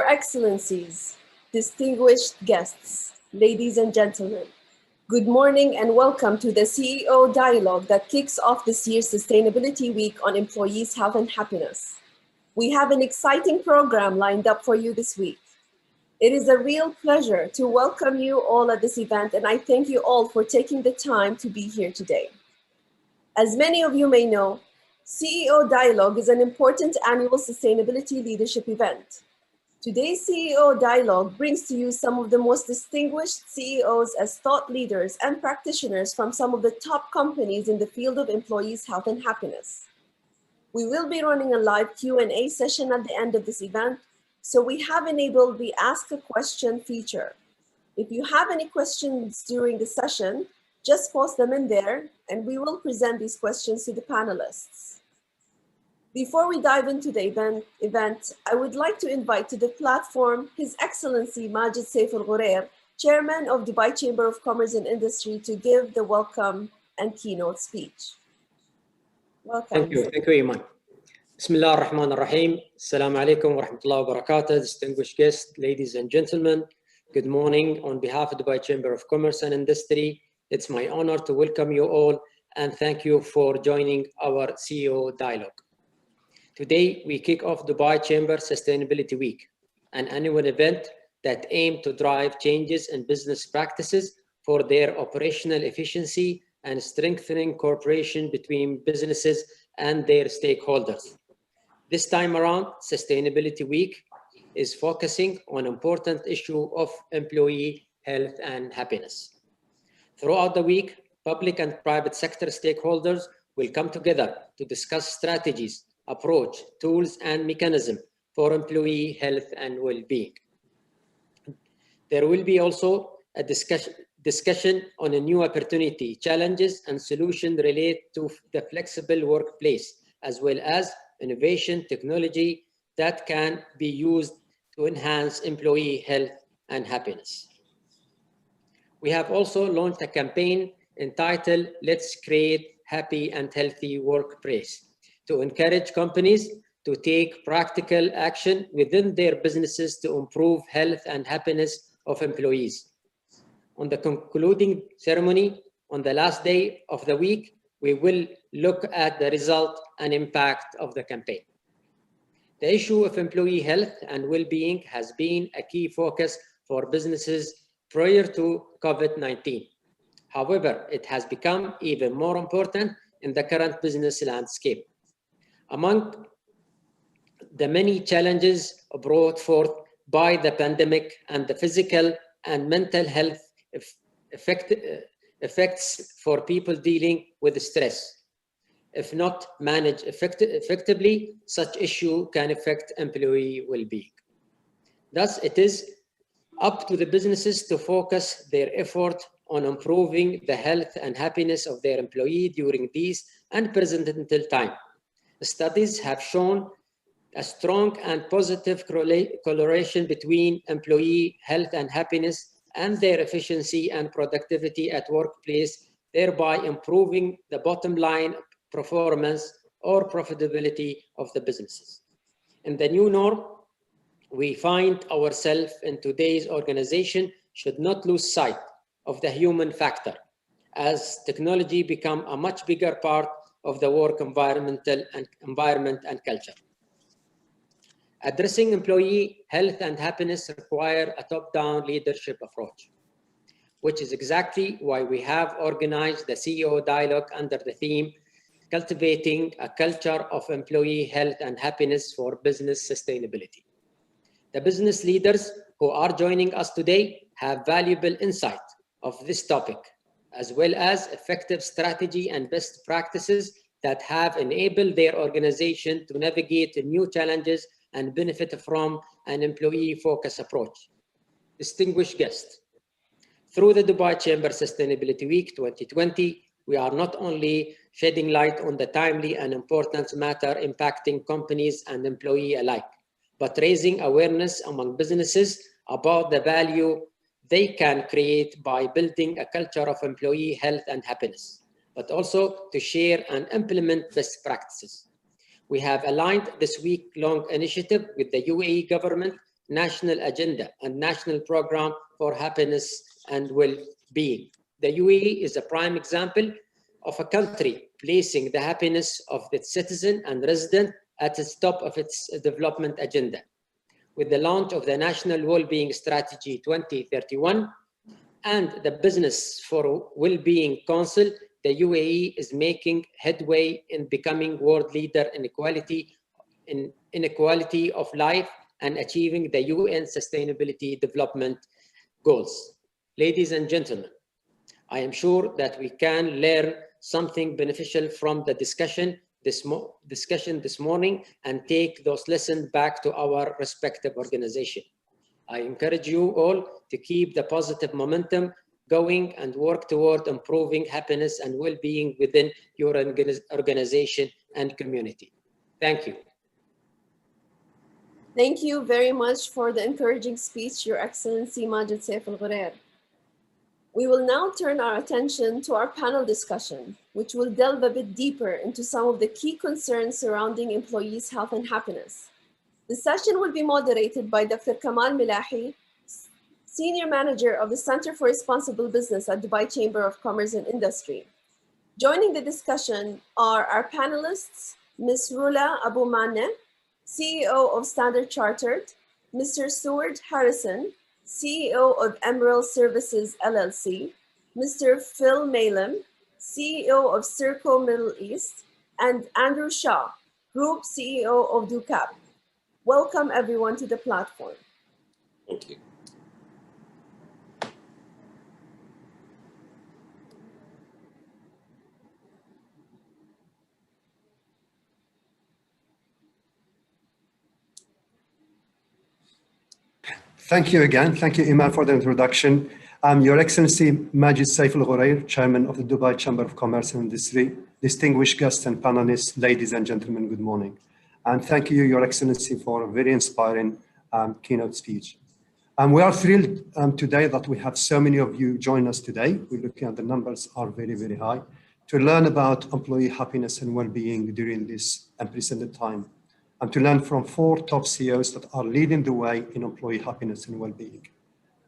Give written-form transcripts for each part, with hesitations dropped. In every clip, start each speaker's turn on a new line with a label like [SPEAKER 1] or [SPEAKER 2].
[SPEAKER 1] Excellencies, distinguished guests, ladies and gentlemen, good morning and welcome to the CEO Dialogue that kicks off this year's Sustainability Week on Employees' Health and Happiness. We have an exciting program lined up for you this week. It is a real pleasure to welcome you all at this event, and I thank you all for taking the time to be here today. As many of you may know, CEO Dialogue is an important annual sustainability leadership event. Today's CEO Dialogue brings to you some of the most distinguished CEOs as thought leaders and practitioners from some of the top companies in the field of employees' health and happiness. We will be running a live Q&A session at the end of this event, so we have enabled the Ask a Question feature. If you have any questions during the session, just post them in there and we will present these questions to the panelists. Before we dive into the event, I would like to invite to the platform His Excellency Majid Saif Al Ghurer, Chairman of Dubai Chamber of Commerce and Industry, to give the welcome and keynote speech. Welcome.
[SPEAKER 2] Thank you, Iman. Bismillah ar-Rahman ar-Rahim. Assalamu alaikum wa rahmatullahi wa barakatuh. Distinguished guests, ladies and gentlemen, good morning. On behalf of Dubai Chamber of Commerce and Industry, it's my honor to welcome you all and thank you for joining our CEO Dialogue. Today, we kick off Dubai Chamber Sustainability Week, an annual event that aims to drive changes in business practices for their operational efficiency and strengthening cooperation between businesses and their stakeholders. This time around, Sustainability Week is focusing on important issue of employee health and happiness. Throughout the week, public and private sector stakeholders will come together to discuss strategies, approach, tools, and mechanisms for employee health and well-being. There will be also a discussion on a new opportunity, challenges, and solutions related to the flexible workplace, as well as innovation technology that can be used to enhance employee health and happiness. We have also launched a campaign entitled Let's Create Happy and Healthy Workplace to encourage companies to take practical action within their businesses to improve health and happiness of employees. On the concluding ceremony, on the last day of the week, we will look at the result and impact of the campaign. The issue of employee health and well-being has been a key focus for businesses prior to COVID-19. However, it has become even more important in the current business landscape. Among the many challenges brought forth by the pandemic and the physical and mental health effects for people dealing with stress, if not managed effectively, such issue can affect employee well-being. Thus, it is up to the businesses to focus their effort on improving the health and happiness of their employee during these unprecedented times. Studies have shown a strong and positive correlation between employee health and happiness and their efficiency and productivity at workplace, thereby improving the bottom line performance or profitability of the businesses. In the new norm, we find ourselves in today's organization should not lose sight of the human factor as technology become a much bigger part of the work environment and culture. Addressing employee health and happiness require a top-down leadership approach, which is exactly why we have organized the CEO Dialogue under the theme, Cultivating a Culture of Employee Health and Happiness for Business Sustainability. The business leaders who are joining us today have valuable insight of this topic, as well as effective strategy and best practices that have enabled their organization to navigate new challenges and benefit from an employee-focused approach. Distinguished guests, through the Dubai Chamber Sustainability Week 2020, we are not only shedding light on the timely and important matter impacting companies and employees alike, but raising awareness among businesses about the value they can create by building a culture of employee health and happiness, but also to share and implement best practices. We have aligned this week-long initiative with the UAE government national agenda and national program for happiness and well-being. The UAE is a prime example of a country placing the happiness of its citizen and resident at the top of its development agenda. With the launch of the National Wellbeing Strategy 2031 and the Business for Wellbeing Council, the UAE is making headway in becoming world leader in inequality of life and achieving the UN Sustainability Development Goals. Ladies and gentlemen, I am sure that we can learn something beneficial from the discussion this morning and take those lessons back to our respective organization. I encourage you all to keep the positive momentum going and work toward improving happiness and well-being within your organization and community. Thank you.
[SPEAKER 1] Thank you very much for the encouraging speech, Your Excellency Majid Saif Al-Ghurer. We will now turn our attention to our panel discussion, which will delve a bit deeper into some of the key concerns surrounding employees' health and happiness. The session will be moderated by Dr. Kamal Milahi, Senior Manager of the Center for Responsible Business at Dubai Chamber of Commerce and Industry. Joining the discussion are our panelists, Ms. Rula Abu Maneh, CEO of Standard Chartered, Mr. Stuart Harrison, CEO of Emerald Services LLC, Mr. Phil Malem, CEO of Circo Middle East, and Andrew Shaw, Group CEO of DUCAP. Welcome everyone to the platform.
[SPEAKER 3] Thank you.
[SPEAKER 4] Thank you again. Thank you, Iman, for the introduction. Your Excellency Majid Saif Al-Ghurer, Chairman of the Dubai Chamber of Commerce and Industry, distinguished guests and panelists, ladies and gentlemen, good morning. And thank you, Your Excellency, for a very inspiring keynote speech. We are thrilled today that we have so many of you join us today. We're looking at the numbers are very, very high to learn about employee happiness and well-being during this unprecedented time, and to learn from 4 top CEOs that are leading the way in employee happiness and well-being.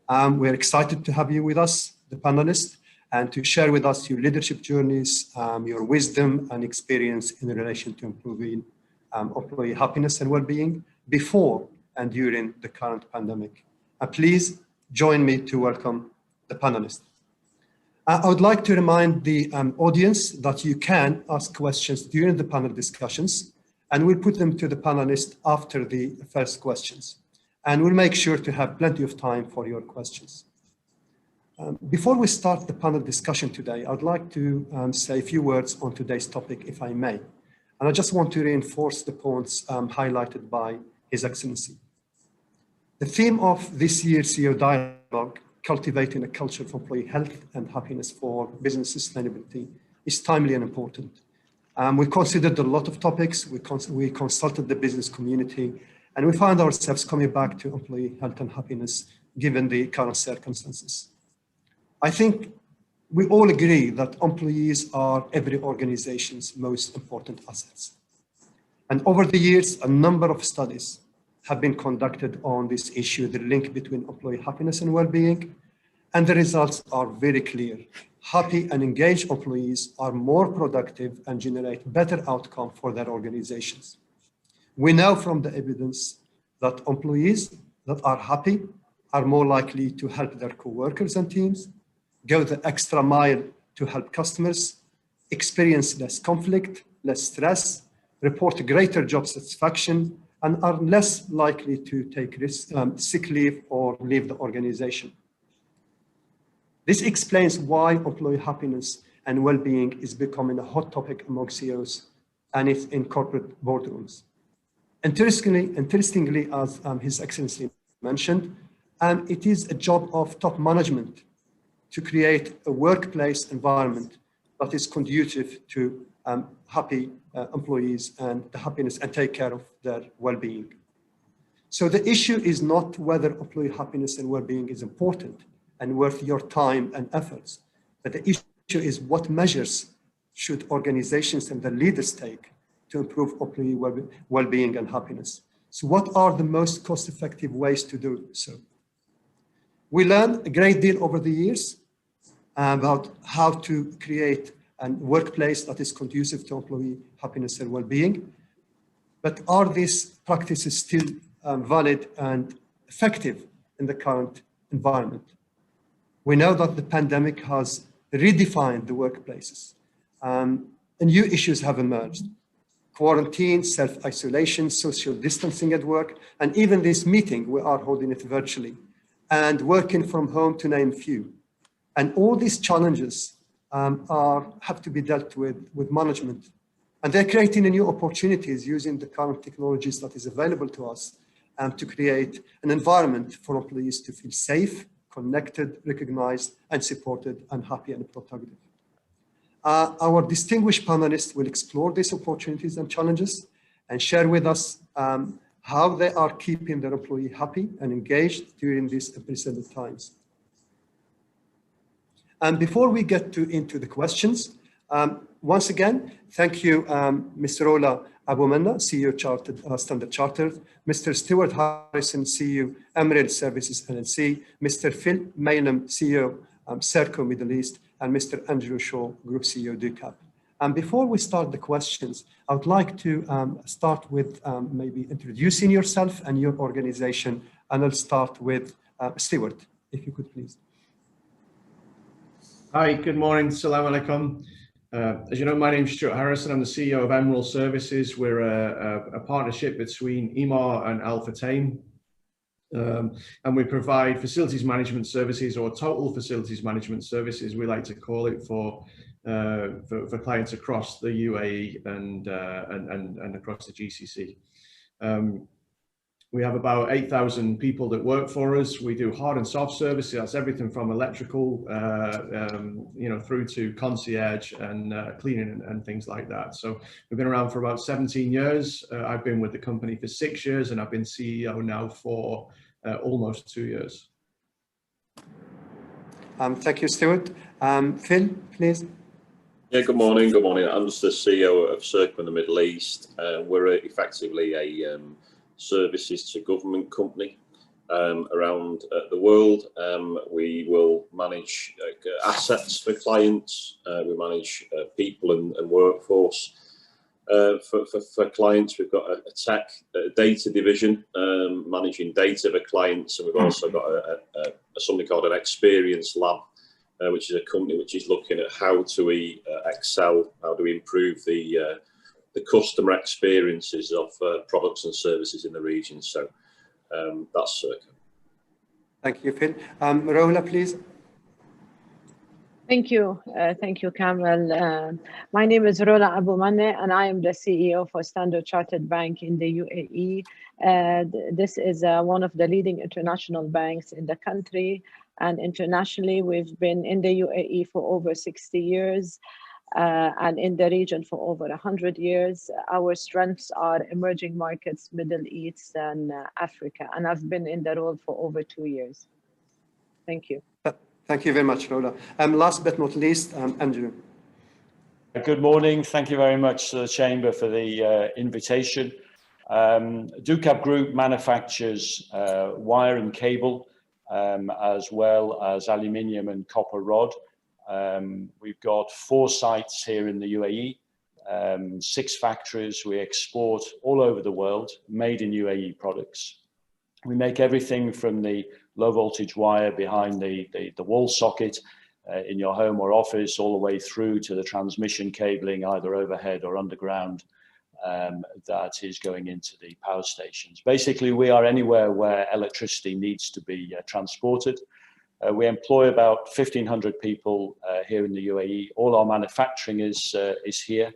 [SPEAKER 4] We're excited to have you with us, the panelists, and to share with us your leadership journeys, your wisdom and experience in relation to improving employee happiness and well-being before and during the current pandemic. Please join me to welcome the panelists. I would like to remind the audience that you can ask questions during the panel discussions, and we'll put them to the panelists after the first questions. And we'll make sure to have plenty of time for your questions. Before we start the panel discussion today, I'd like to say a few words on today's topic, if I may. And I just want to reinforce the points highlighted by His Excellency. The theme of this year's CEO Dialogue, Cultivating a Culture of Employee Health and Happiness for Business Sustainability, is timely and important. We considered a lot of topics, we consulted the business community, and we found ourselves coming back to employee health and happiness given the current circumstances. I think we all agree that employees are every organization's most important assets. And over the years, a number of studies have been conducted on this issue, the link between employee happiness and well-being, and the results are very clear. Happy and engaged employees are more productive and generate better outcome for their organizations. We know from the evidence that employees that are happy are more likely to help their co-workers and teams, go the extra mile to help customers, experience less conflict, less stress, report greater job satisfaction, and are less likely to take sick leave or leave the organization. This explains why employee happiness and well-being is becoming a hot topic among CEOs and it's in corporate boardrooms. Interestingly, as His Excellency mentioned, it is a job of top management to create a workplace environment that is conducive to happy employees and the happiness and take care of their well-being. So the issue is not whether employee happiness and well-being is important and worth your time and efforts, but the issue is what measures should organizations and the leaders take to improve employee well-being and happiness. So what are the most cost-effective ways to do so? We learned a great deal over the years about how to create a workplace that is conducive to employee happiness and well-being. But are these practices still valid and effective in the current environment? We know that the pandemic has redefined the workplaces, and new issues have emerged. Quarantine, self-isolation, social distancing at work, and even this meeting, we are holding it virtually, and working from home, to name a few. And all these challenges have to be dealt with management. And they're creating new opportunities using the current technologies that is available to us to create an environment for employees to feel safe, connected, recognized, and supported, and happy and productive. Our distinguished panelists will explore these opportunities and challenges and share with us how they are keeping their employee happy and engaged during these unprecedented times. And before we get into the questions, once again, thank you, Mr. Rola Abumanna, CEO Standard Chartered, Mr. Stuart Harrison, CEO Emerald Services LLC, Mr. Phil Maynham, CEO Serco Middle East, and Mr. Andrew Shaw, Group CEO DUCAP. And before we start the questions, I would like to start with maybe introducing yourself and your organization, and I'll start with Stuart, if you could please.
[SPEAKER 3] Hi, good morning. Assalamu alaikum. As you know, my name is Stuart Harrison. I'm the CEO of Emerald Services. We're a partnership between EMAR and Al Futtaim. And we provide facilities management services, or total facilities management services, we like to call it, for clients across the UAE and across the GCC. We have about 8,000 people that work for us. We do hard and soft services. That's everything from electrical, through to concierge and cleaning and things like that. So we've been around for about 17 years. I've been with the company for 6 years, and I've been CEO now for almost 2 years.
[SPEAKER 4] Thank you, Stuart. Phil, please.
[SPEAKER 5] Yeah, good morning. Good morning. I'm just the CEO of Serco in the Middle East. We're effectively a services to government company around the world. We will manage assets for clients. We manage people and workforce. For clients, we've got a tech data division managing data for clients, and we've also got something called an experience lab, which is a company which is looking at how do we excel, how do we improve the customer experiences of products and services in the region. So that's Serco.
[SPEAKER 4] Thank you, Phil. Rola, please.
[SPEAKER 6] Thank you, Kamel. My name is Rola Abumanna, and I am the CEO for Standard Chartered Bank in the UAE. This is one of the leading international banks in the country, and internationally, we've been in the UAE for over 60 years. And in the region for over 100 years. Our strengths are emerging markets, Middle East, and Africa. And I've been in the role for over 2 years. Thank you.
[SPEAKER 4] Thank you very much, Rola. Last but not least, Andrew.
[SPEAKER 7] Good morning. Thank you very much to the Chamber for the invitation. DUCAP Group manufactures wire and cable, as well as aluminium and copper rod. We've got 4 sites here in the UAE, 6 factories. We export all over the world, made in UAE products. We make everything from the low voltage wire behind the wall socket in your home or office, all the way through to the transmission cabling, either overhead or underground, that is going into the power stations. Basically, we are anywhere where electricity needs to be transported. We employ about 1,500 people here in the UAE. All our manufacturing is here,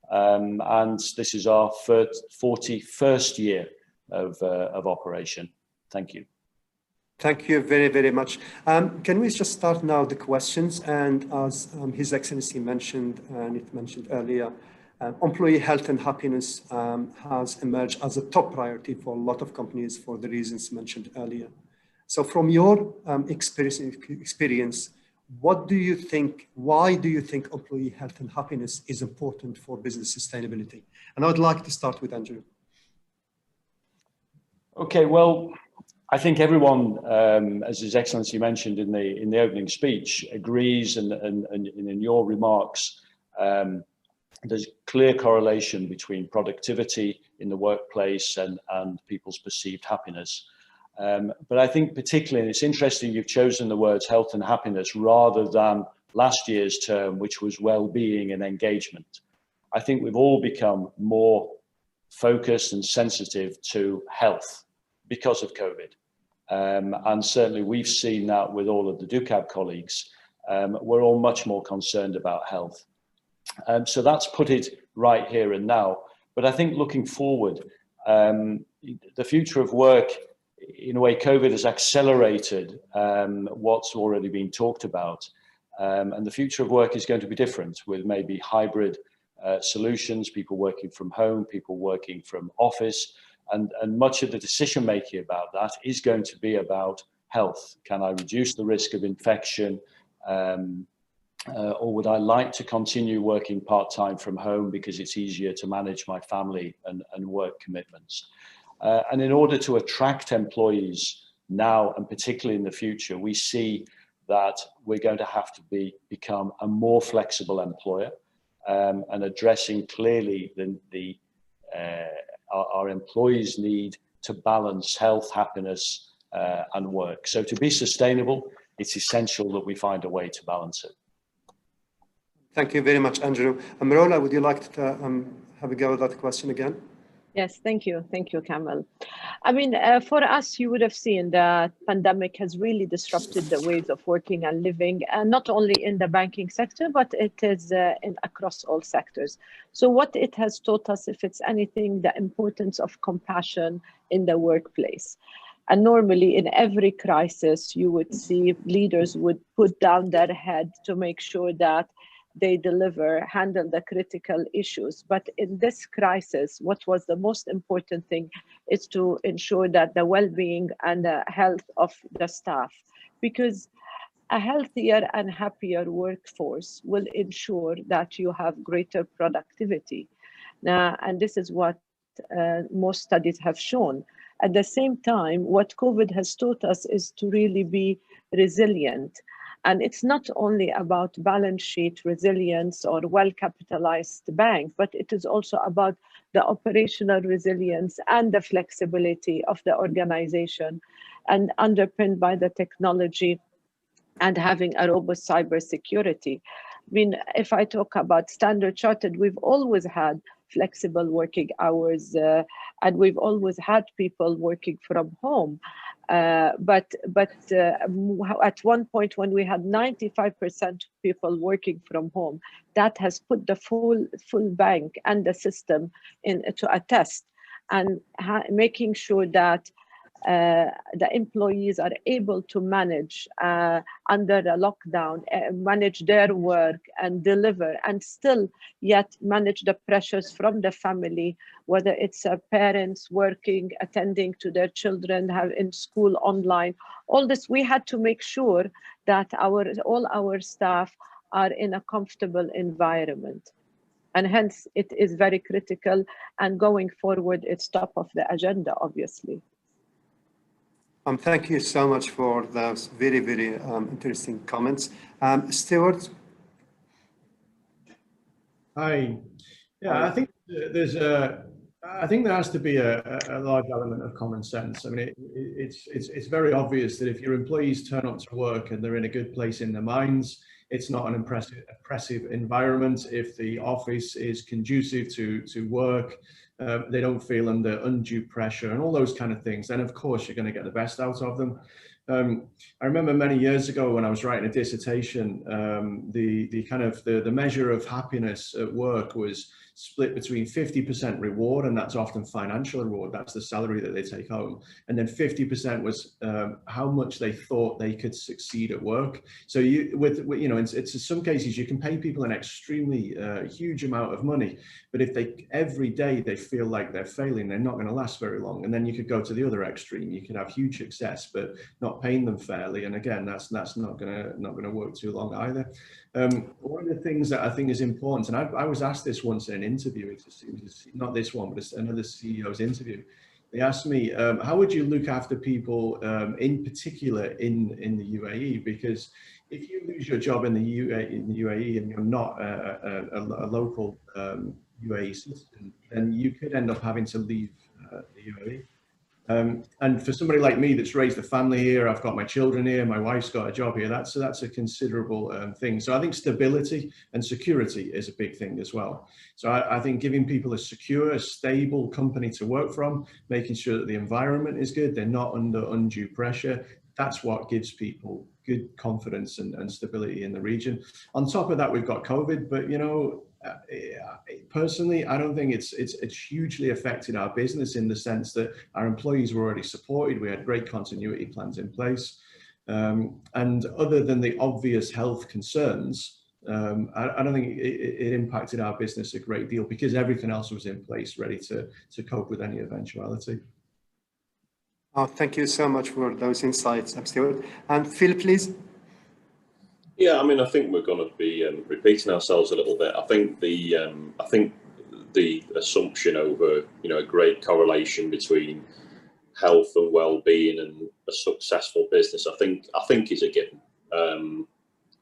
[SPEAKER 7] and this is our 41st year of operation. Thank you.
[SPEAKER 4] Thank you very, very much. Can we just start now the questions? And as His Excellency mentioned, and it mentioned earlier, employee health and happiness has emerged as a top priority for a lot of companies for the reasons mentioned earlier. So from your experience, what do you think, why do you think employee health and happiness is important for business sustainability? And I would like to start with Andrew.
[SPEAKER 7] Okay, well, I think everyone, as His Excellency mentioned in the opening speech, agrees, and in your remarks, there's clear correlation between productivity in the workplace and people's perceived happiness. But I think particularly, and it's interesting you've chosen the words health and happiness rather than last year's term, which was well-being and engagement. I think we've all become more focused and sensitive to health because of COVID. And certainly we've seen that with all of the DUCAB colleagues. We're all much more concerned about health. So that's put it right here and now. But I think looking forward, the future of work, in a way, COVID has accelerated what's already been talked about. And the future of work is going to be different, with maybe hybrid solutions, people working from home, people working from office, and much of the decision making about that is going to be about health. Can I reduce the risk of infection? Or would I like to continue working part-time from home because it's easier to manage my family and work commitments? And in order to attract employees now, and particularly in the future, we see that we're going to have to become a more flexible employer, and addressing clearly our employees' need to balance health, happiness, and work. So to be sustainable, it's essential that we find a way to balance it.
[SPEAKER 4] Thank you very much, Andrew. Marola, would you like to have a go at that question again?
[SPEAKER 6] Yes, thank you. Thank you, Kamal. I mean, for us, you would have seen the pandemic has really disrupted the ways of working and living, and not only in the banking sector, but it is across all sectors. So what it has taught us, if it's anything, the importance of compassion in the workplace. And normally in every crisis, you would see leaders would put down their head to make sure that they handle the critical issues. But in this crisis, what was the most important thing is to ensure that the well-being and the health of the staff, because a healthier and happier workforce will ensure that you have greater productivity. Now, and this is what most studies have shown. At the same time, what COVID has taught us is to really be resilient. And it's not only about balance sheet resilience or well-capitalized bank, but it is also about the operational resilience and the flexibility of the organization, and underpinned by the technology and having a robust cybersecurity. I mean, if I talk about Standard Chartered, we've always had flexible working hours, and we've always had people working from home. But at one point when we had 95% people working from home, that has put the full bank and the system into a test, and making sure that the employees are able to manage under the lockdown, manage their work and deliver, and still yet manage the pressures from the family, whether it's parents working, attending to their children, in school online. All this, we had to make sure that all our staff are in a comfortable environment. And hence, it is very critical, and going forward, it's top of the agenda, obviously.
[SPEAKER 4] Thank you so much for those very, very interesting comments. Stuart?
[SPEAKER 3] Hi. Yeah, I think there has to be a large element of common sense. I mean, it's very obvious that if your employees turn up to work and they're in a good place in their minds, it's not an oppressive environment. If the office is conducive to work, they don't feel under undue pressure and all those kind of things, then of course you're going to get the best out of them. I remember many years ago when I was writing a dissertation, the measure of happiness at work was split between 50% reward, and that's often financial reward, that's the salary that they take home, and then 50% was how much they thought they could succeed at work. So it's in some cases you can pay people an extremely huge amount of money, but if every day they feel like they're failing, they're not going to last very long. And then you could go to the other extreme. You could have huge success, but not paying them fairly. And again, that's not going to work too long either. One of the things that I think is important, and I was asked this once in an interview, not this one, but another CEO's interview. They asked me, how would you look after people in particular in the UAE? Because if you lose your job in the UAE and you're not a local UAE citizen, then you could end up having to leave the UAE. And for somebody like me that's raised a family here, I've got my children here, my wife's got a job here, that's a considerable thing. So I think stability and security is a big thing as well. So I think giving people a secure, stable company to work from, making sure that the environment is good, they're not under undue pressure, that's what gives people good confidence and stability in the region. On top of that, we've got COVID, but you know, personally, I don't think it's hugely affected our business in the sense that our employees were already supported. We had great continuity plans in place. And other than the obvious health concerns, I don't think it impacted our business a great deal because everything else was in place ready to cope with any eventuality.
[SPEAKER 4] Thank you so much for those insights, Stuart. And Phil, please.
[SPEAKER 5] Yeah, I mean, I think we're going to be repeating ourselves a little bit. I think the assumption over, you know, a great correlation between health and well-being and a successful business, I think is a given.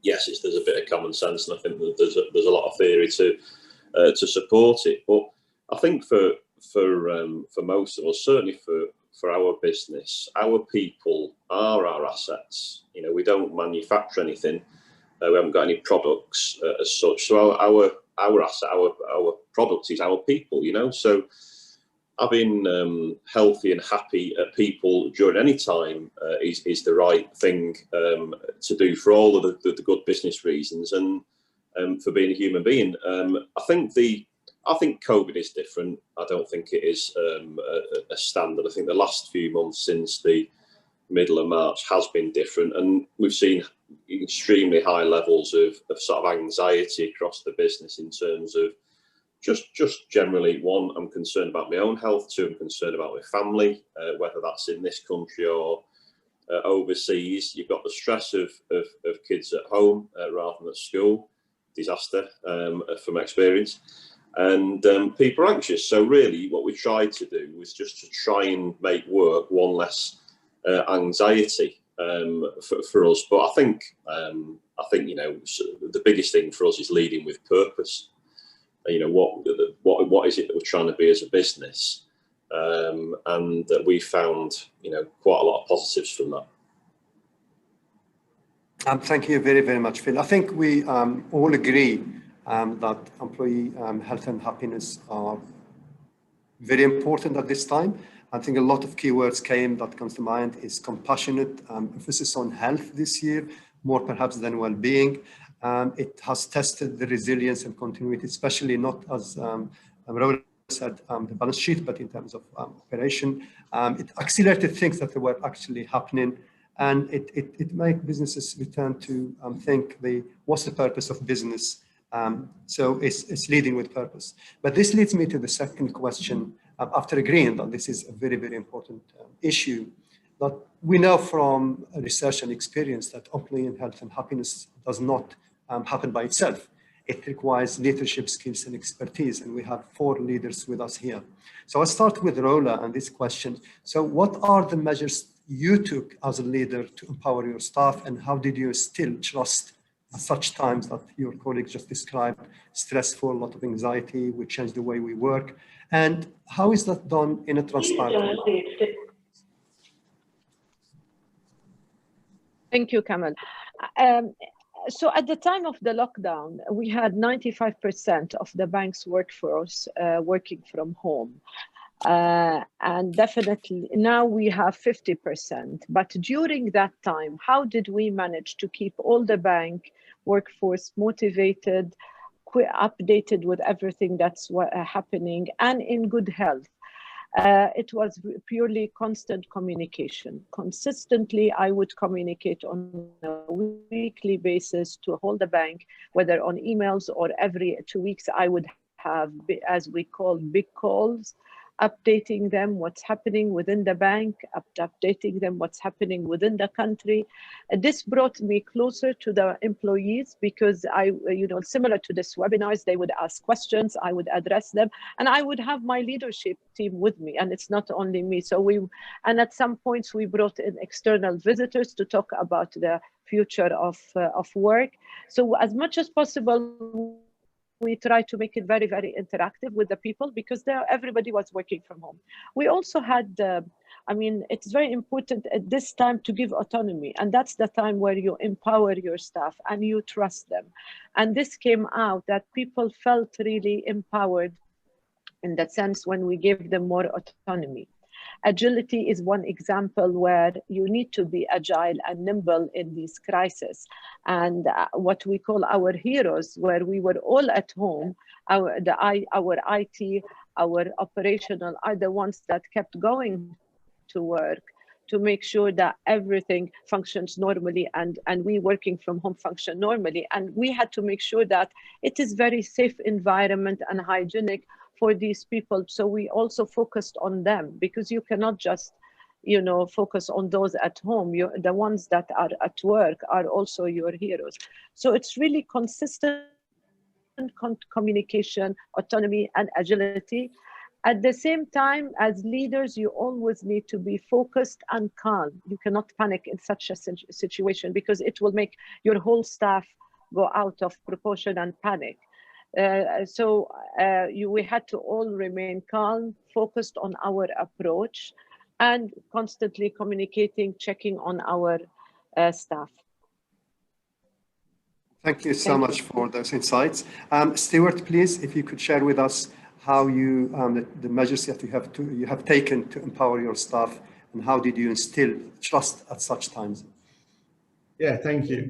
[SPEAKER 5] Yes, there's a bit of common sense, and I think that there's a lot of theory to support it. But I think for most of us, certainly for our business, our people are our assets. You know, we don't manufacture anything. We haven't got any products as such. So our asset, our product is our people, you know. So having healthy and happy people during any time is the right thing to do for all of the good business reasons and for being a human being. I think COVID is different. I don't think it is a standard. I think the last few months since the middle of March has been different, and we've seen extremely high levels of sort of anxiety across the business in terms of just generally, one, I'm concerned about my own health, two, I'm concerned about my family, whether that's in this country or overseas. You've got the stress of kids at home rather than at school, disaster from experience, and people are anxious. So really what we tried to do was just to try and make work one less anxiety for us. But I think you know, the biggest thing for us is leading with purpose. You know, what is it that we're trying to be as a business, and that we found, you know, quite a lot of positives from that.
[SPEAKER 4] Thank you very, very much, Phil. I think we all agree that employee health and happiness are very important at this time. I think a lot of keywords that comes to mind is compassionate, emphasis on health this year, more perhaps than well-being. It has tested the resilience and continuity, especially not as Raul said, the balance sheet, but in terms of operation. It accelerated things that were actually happening, and it made businesses return to think what's the purpose of business. So it's leading with purpose. But this leads me to the second question. After agreeing that this is a very, very important issue, that we know from research and experience that employee health and happiness does not happen by itself. It requires leadership skills and expertise, and we have 4 leaders with us here. So I'll start with Rola on this question. So what are the measures you took as a leader to empower your staff, and how did you still trust at such times that your colleagues just described, stressful, a lot of anxiety, we changed the way we work, and how is that done in a transparent way?
[SPEAKER 6] Thank you, Kamal. So at the time of the lockdown, we had 95% of the bank's workforce working from home. And definitely now we have 50%. But during that time, how did we manage to keep all the bank workforce motivated, updated with everything that's happening, and in good health? It was purely constant communication. Consistently, I would communicate on a weekly basis to hold the bank, whether on emails or every 2 weeks, I would have, as we call, big calls updating them what's happening within the bank, updating them what's happening within the country. This brought me closer to the employees because similar to this webinars, they would ask questions, I would address them, and I would have my leadership team with me, and it's not only me. And at some points we brought in external visitors to talk about the future of work. So as much as possible, we try to make it very, very interactive with the people because everybody was working from home. We also had, it's very important at this time to give autonomy. And that's the time where you empower your staff and you trust them. And this came out that people felt really empowered in that sense when we gave them more autonomy. Agility is one example where you need to be agile and nimble in these crises. And what we call our heroes, where we were all at home, our IT, our operational are the ones that kept going to work to make sure that everything functions normally and we working from home function normally. And we had to make sure that it is very safe environment and hygienic for these people. So we also focused on them because you cannot just, focus on those at home. The ones that are at work are also your heroes. So it's really consistent communication, autonomy, and agility. At the same time, as leaders, you always need to be focused and calm. You cannot panic in such a situation because it will make your whole staff go out of proportion and panic. We had to all remain calm, focused on our approach, and constantly communicating, checking on our staff.
[SPEAKER 4] Thank you so much for those insights. Stuart, please, if you could share with us how you the measures that you have taken to empower your staff, and how did you instill trust at such times?
[SPEAKER 3] Yeah, thank you.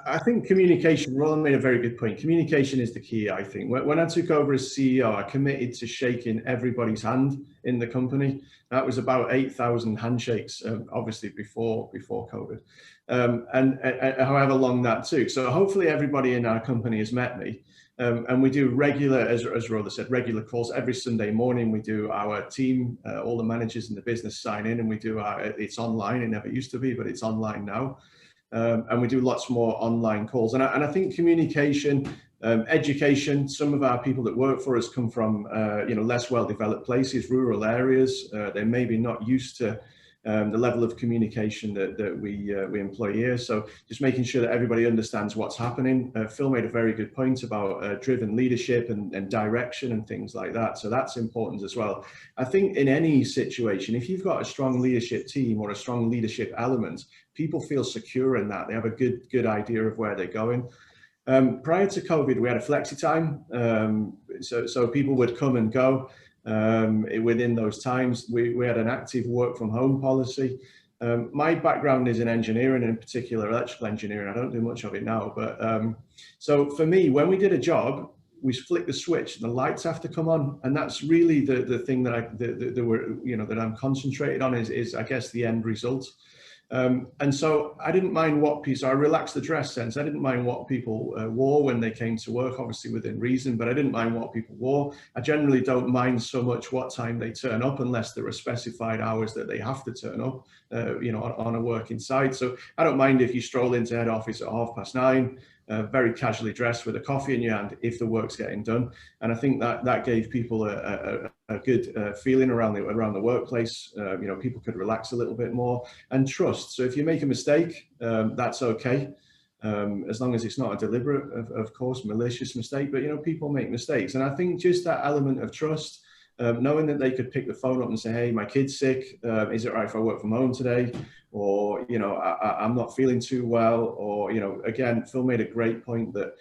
[SPEAKER 3] I think communication, Roland made a very good point. Communication is the key, I think. When I took over as CEO, I committed to shaking everybody's hand in the company. That was about 8,000 handshakes, obviously before COVID, and however long that took. So hopefully everybody in our company has met me. And we do regular, as Rhoda said, regular calls. Every Sunday morning, we do our team, all the managers in the business sign in, and we do it's online. It never used to be, but it's online now. And we do lots more online calls. And I think communication, education, some of our people that work for us come from, less well-developed places, rural areas. They're maybe not used to the level of communication that we employ here. So just making sure that everybody understands what's happening. Phil made a very good point about driven leadership and direction and things like that. So that's important as well. I think in any situation, if you've got a strong leadership team or a strong leadership element, people feel secure in that. They have a good idea of where they're going. Prior to COVID, we had a flexi time. So people would come and go. Within those times, we had an active work from home policy. My background is in engineering, in particular electrical engineering. I don't do much of it now, but so for me, when we did a job, we flick the switch, the lights have to come on, and that's really the thing that that I'm concentrated on is I guess the end result. And so I didn't mind what people, so I relaxed the dress sense. I didn't mind what people wore when they came to work, obviously within reason, but I didn't mind what people wore. I generally don't mind so much what time they turn up unless there are specified hours that they have to turn up, on a working site. So I don't mind if you stroll into head office at 9:30, very casually dressed with a coffee in your hand if the work's getting done. And I think that gave people a good feeling around the workplace. People could relax a little bit more, and trust. So if you make a mistake, that's okay, as long as it's not a deliberate, of course, malicious mistake. But people make mistakes, and I think just that element of trust, knowing that they could pick the phone up and say, "Hey, my kid's sick. Is it right if I work from home today?" Or I'm not feeling too well. Or again, Phil made a great point that.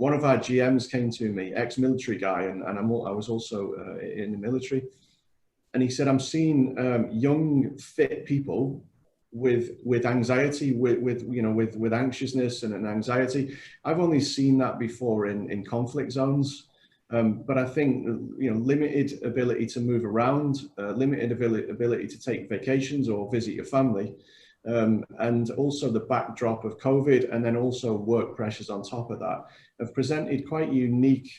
[SPEAKER 3] One of our GMs came to me, ex-military guy, and I was also in the military, and he said, "I'm seeing young, fit people with anxiety, with anxiousness and anxiety. I've only seen that before in conflict zones, but I think limited ability to move around, limited ability to take vacations or visit your family." and also the backdrop of COVID, and then also work pressures on top of that, have presented quite unique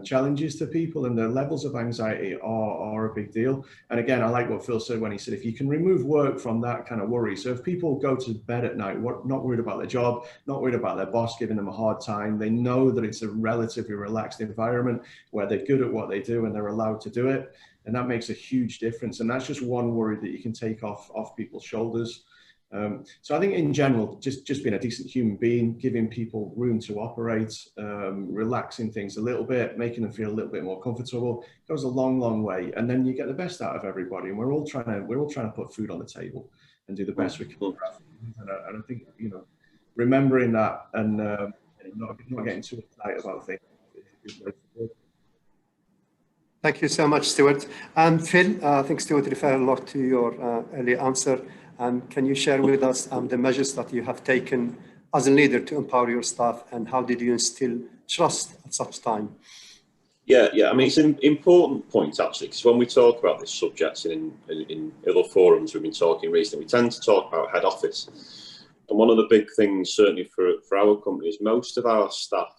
[SPEAKER 3] challenges to people, and the levels of anxiety are a big deal. And again, I like what Phil said when he said, if you can remove work from that kind of worry, so if people go to bed at night, not worried about their job, not worried about their boss giving them a hard time, they know that it's a relatively relaxed environment where they're good at what they do and they're allowed to do it. And that makes a huge difference. And that's just one worry that you can take off people's shoulders. So I think in general, just being a decent human being, giving people room to operate, relaxing things a little bit, making them feel a little bit more comfortable, goes a long, long way. And then you get the best out of everybody. And we're all trying to put food on the table and do the best we can. And I think, you know, remembering that and not getting too excited about things.
[SPEAKER 4] Thank you so much, Stuart. Phil, I think Stuart referred a lot to your earlier answer. Can you share with us the measures that you have taken as a leader to empower your staff, and how did you instill trust at such time?
[SPEAKER 5] Yeah. I mean, it's an important point actually, because when we talk about this subject in other forums we've been talking recently, we tend to talk about head office. And one of the big things, certainly for our company, is most of our staff,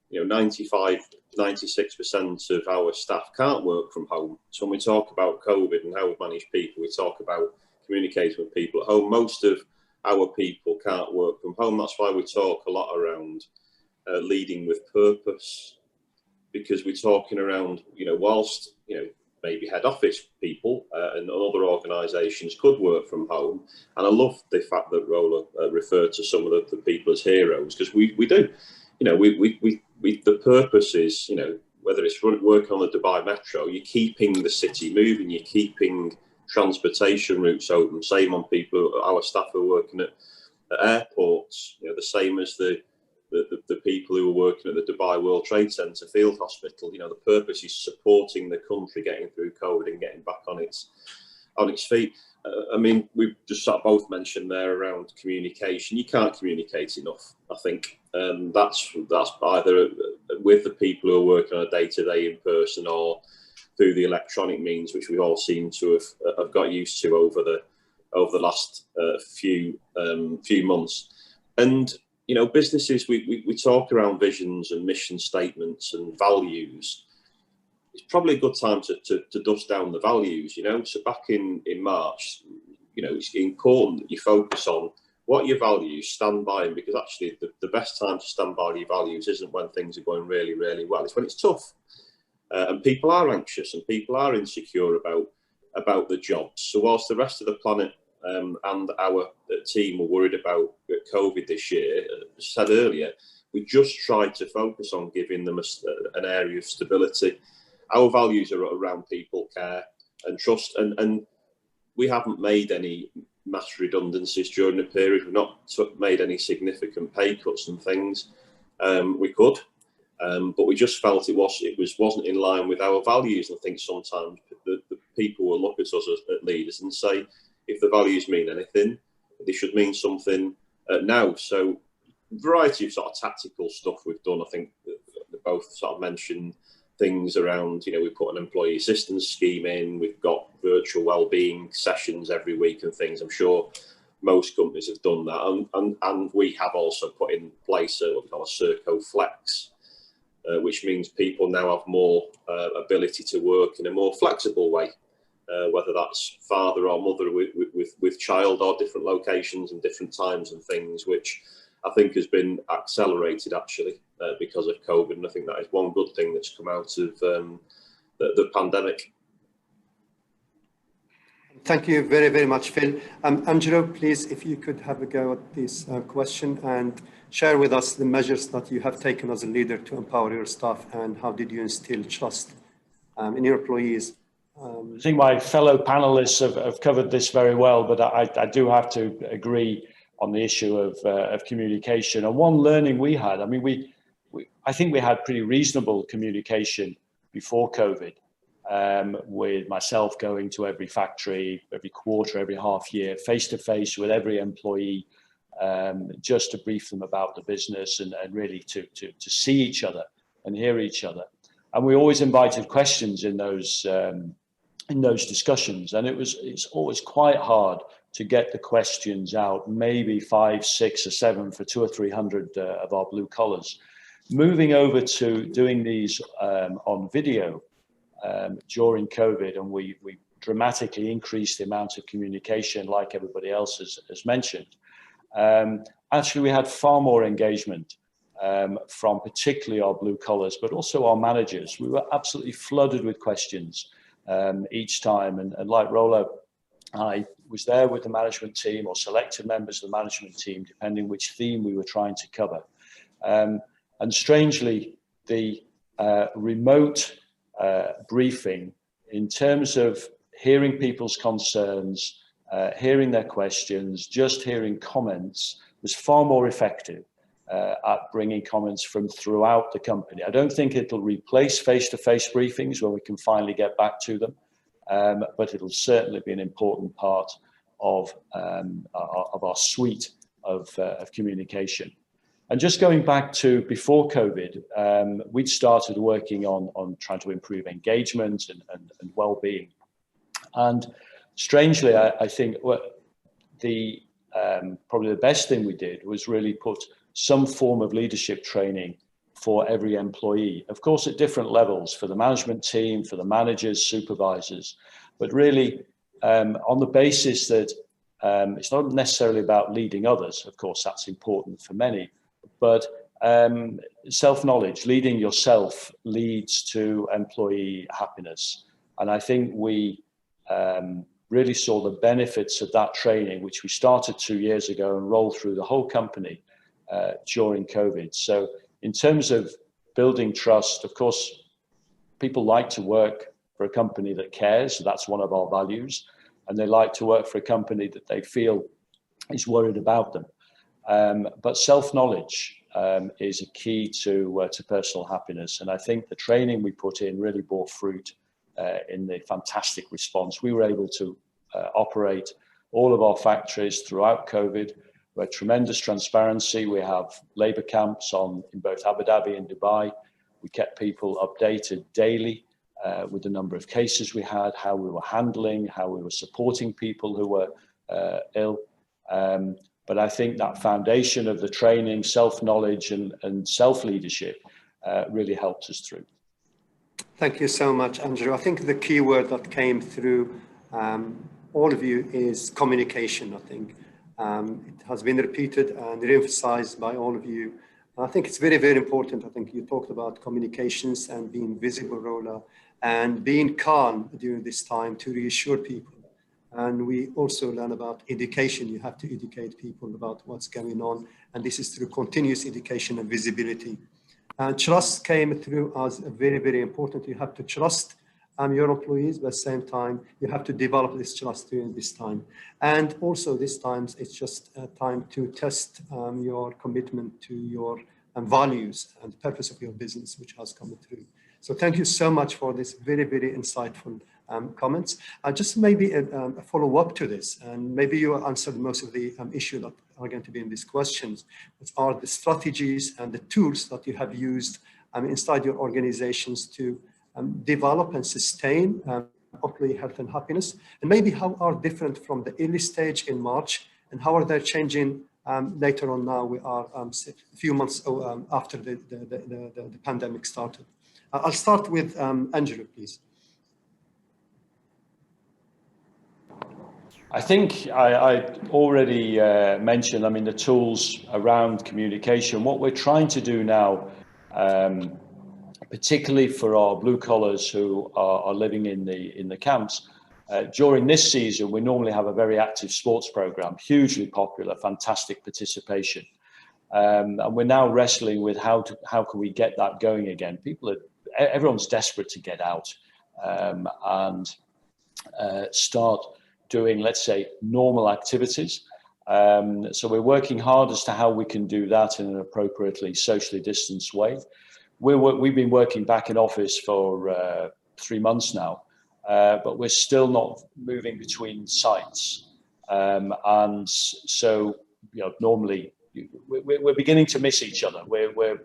[SPEAKER 5] you know, 96% of our staff can't work from home. So when we talk about COVID and how we manage people, we talk about communicating with people at home. Most of our people can't work from home. That's why we talk a lot around leading with purpose, because we're talking around, you know, whilst, you know, maybe head office people and other organisations could work from home. And I love the fact that Rola referred to some of the people as heroes, because we do. You know, the purpose is, you know, whether it's working on the Dubai Metro, you're keeping the city moving, you're keeping transportation routes open. Same on people, our staff who are working at airports, you know, the same as the people who are working at the Dubai World Trade Centre Field Hospital. You know, the purpose is supporting the country getting through COVID and getting back on its feet. I mean, we've just sort of both mentioned there around communication. You can't communicate enough, I think. That's either with the people who are working on a day-to-day in person, or through the electronic means, which we all seem to have got used to over the last few months. And you know, businesses, we talk around visions and mission statements and values. It's probably a good time to dust down the values, you know. So back in March, you know, it's important that you focus on what your values, stand by them, because actually the best time to stand by your values isn't when things are going really, really well. It's when it's tough. And people are anxious and people are insecure about the jobs. So whilst the rest of the planet and our team were worried about COVID this year, as I said earlier, we just tried to focus on giving them an area of stability. Our values are around people, care and trust, and we haven't made any mass redundancies during the period. We've not made any significant pay cuts and things. We could, but we just felt it wasn't in line with our values. And I think sometimes the people will look at us as leaders and say, if the values mean anything, they should mean something now. So a variety of sort of tactical stuff we've done. I think they both sort of mentioned things around, you know, we put an employee assistance scheme in, we've got virtual wellbeing sessions every week and things. I'm sure most companies have done that. And we have also put in place what we call a Serco Flex, which means people now have more ability to work in a more flexible way, whether that's father or mother with child, or different locations and different times and things, which I think has been accelerated actually because of COVID. And I think that is one good thing that's come out of the pandemic.
[SPEAKER 4] Thank you very, very much, Phil. Angelo, please, if you could have a go at this question and share with us the measures that you have taken as a leader to empower your staff, and how did you instill trust in your employees?
[SPEAKER 7] I think my fellow panelists have covered this very well, but I do have to agree on the issue of communication. And one learning we had, I mean, I think we had pretty reasonable communication before COVID, with myself going to every factory, every quarter, every half year, face to face with every employee, just to brief them about the business and really to see each other and hear each other. And we always invited questions in those discussions, and it's always quite hard to get the questions out, maybe 5, 6 or 7 for 200 or 300 of our blue collars. Moving over to doing these on video during COVID, and we dramatically increased the amount of communication like everybody else has mentioned. Actually, we had far more engagement from particularly our blue collars, but also our managers. We were absolutely flooded with questions each time. And like Rola, I was there with the management team or selected members of the management team, depending which theme we were trying to cover. And strangely, the remote briefing in terms of hearing people's concerns, hearing their questions, just hearing comments was far more effective at bringing comments from throughout the company. I don't think it'll replace face-to-face briefings when we can finally get back to them, but it'll certainly be an important part of our suite of communication. And just going back to before COVID, we'd started working on trying to improve engagement and well-being. And strangely, I think probably the best thing we did was really put some form of leadership training for every employee, of course at different levels, for the management team, for the managers, supervisors, but really on the basis that it's not necessarily about leading others. Of course, that's important for many, but self-knowledge, leading yourself leads to employee happiness. And I think we really saw the benefits of that training, which we started 2 years ago and rolled through the whole company during COVID. So in terms of building trust, of course, people like to work for a company that cares. So that's one of our values. And they like to work for a company that they feel is worried about them. But self-knowledge is a key to personal happiness. And I think the training we put in really bore fruit in the fantastic response. We were able to operate all of our factories throughout COVID. We had tremendous transparency. We have labor camps in both Abu Dhabi and Dubai. We kept people updated daily with the number of cases we had, how we were handling, how we were supporting people who were ill. But I think that foundation of the training, self-knowledge and self-leadership really helped us through.
[SPEAKER 4] Thank you so much, Andrew. I think the key word that came through all of you is communication, I think. It has been repeated and re-emphasized by all of you. I think it's very, very important. I think you talked about communications and being visible, Rola, and being calm during this time to reassure people. And we also learn about education. You have to educate people about what's going on. And this is through continuous education and visibility. And trust came through as very, very important. You have to trust your employees, but at the same time, you have to develop this trust during this time. And also this time, it's just a time to test your commitment to your values and the purpose of your business, which has come through. So thank you so much for this very, very insightful comments. Just maybe a follow-up to this, and maybe you answered most of the issues that are going to be in these questions, which are the strategies and the tools that you have used inside your organizations to develop and sustain employee health and happiness, and maybe how are different from the early stage in March, and how are they changing later on now? We are a few months after the pandemic started. I'll start with Andrew, please.
[SPEAKER 7] I think I already mentioned, I mean, the tools around communication. What we're trying to do now, particularly for our blue collars who are living in the camps, during this season, we normally have a very active sports program, hugely popular, fantastic participation. And we're now wrestling with how can we get that going again. Everyone's desperate to get out and start doing, let's say, normal activities. So we're working hard as to how we can do that in an appropriately socially distanced way. We've been working back in office for 3 months now, but we're still not moving between sites. And so, you know, normally we're beginning to miss each other. We're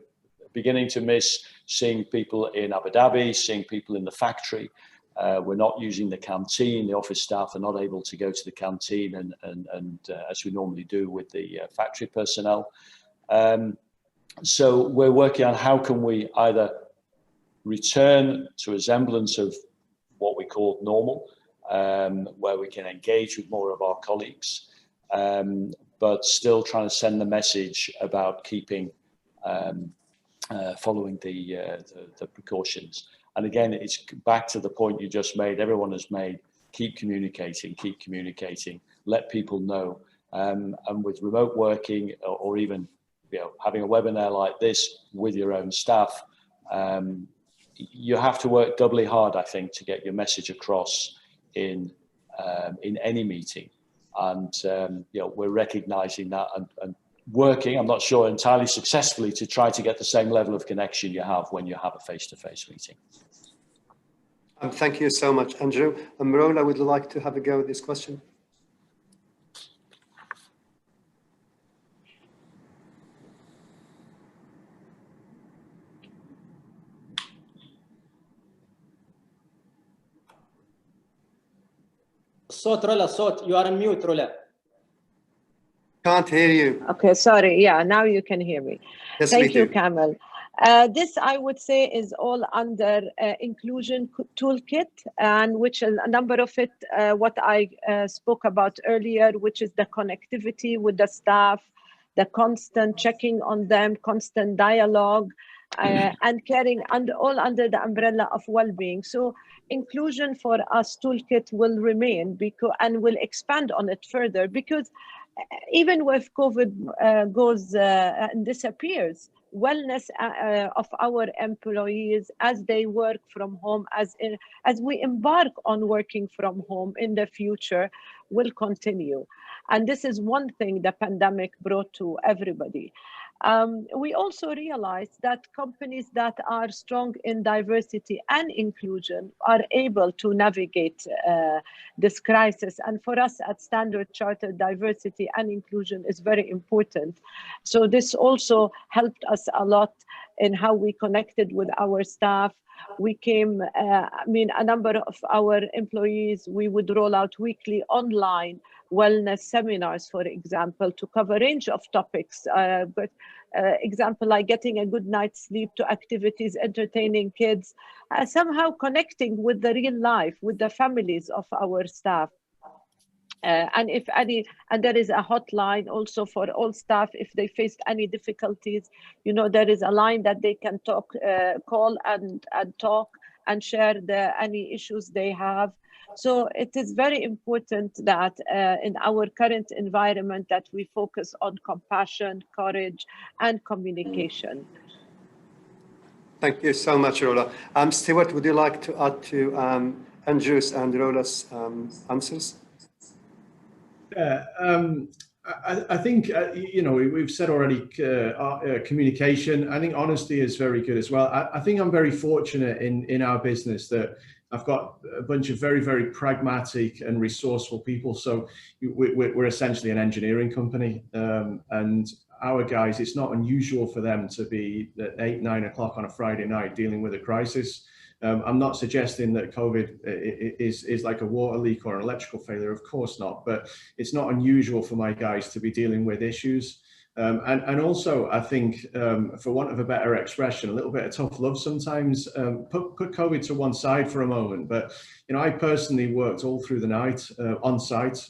[SPEAKER 7] beginning to miss seeing people in Abu Dhabi, seeing people in the factory. We're not using the canteen. The office staff are not able to go to the canteen and as we normally do with the factory personnel. So we're working on how can we either return to a semblance of what we call normal, where we can engage with more of our colleagues, but still trying to send the message about keeping, following the precautions. And again, it's back to the point you just made, everyone has made, keep communicating, let people know. And with remote working or even having a webinar like this with your own staff, you have to work doubly hard, I think, to get your message across in any meeting. And we're recognizing that and working, I'm not sure entirely successfully, to try to get the same level of connection you have when you have a face-to-face meeting.
[SPEAKER 4] Thank you so much, Andrew. Rola, would you like to have a go at this question?
[SPEAKER 2] الصوت رولا الصوت you are on mute رولا.
[SPEAKER 4] Can't hear you.
[SPEAKER 6] Okay, sorry. Yeah, now you can hear me.
[SPEAKER 4] Yes,
[SPEAKER 6] Thank you,
[SPEAKER 4] do.
[SPEAKER 6] Kamal. This, I would say, is all under inclusion toolkit, and which a number of it, what I spoke about earlier, which is the connectivity with the staff, the constant checking on them, constant dialogue, and caring, and all under the umbrella of well-being. So inclusion for us toolkit will remain and will expand on it further, because even if COVID goes and disappears, wellness of our employees as they work from home, as we embark on working from home in the future, will continue. And this is one thing the pandemic brought to everybody. We also realized that companies that are strong in diversity and inclusion are able to navigate this crisis. And for us at Standard Chartered, diversity and inclusion is very important. So this also helped us a lot in how we connected with our staff. We came, a number of our employees, we would roll out weekly online wellness seminars, for example, to cover a range of topics. Example like getting a good night's sleep, to activities, entertaining kids, somehow connecting with the real life, with the families of our staff. And if any, and there is a hotline also for all staff if they faced any difficulties. There is a line that they can call and talk and share any issues they have. So it is very important that in our current environment that we focus on compassion, courage, and communication.
[SPEAKER 4] Thank you so much, Rola. Stuart, would you like to add to Andrew's and Rola's answers?
[SPEAKER 3] I think, we've said already communication. I think honesty is very good as well. I think I'm very fortunate in our business that I've got a bunch of very, very pragmatic and resourceful people. So we're essentially an engineering company, and our guys, it's not unusual for them to be at 8, 9 o'clock on a Friday night dealing with a crisis. I'm not suggesting that COVID is like a water leak or an electrical failure, of course not, but it's not unusual for my guys to be dealing with issues. And also, I think, for want of a better expression, a little bit of tough love sometimes. Put COVID to one side for a moment, but I personally worked all through the night on site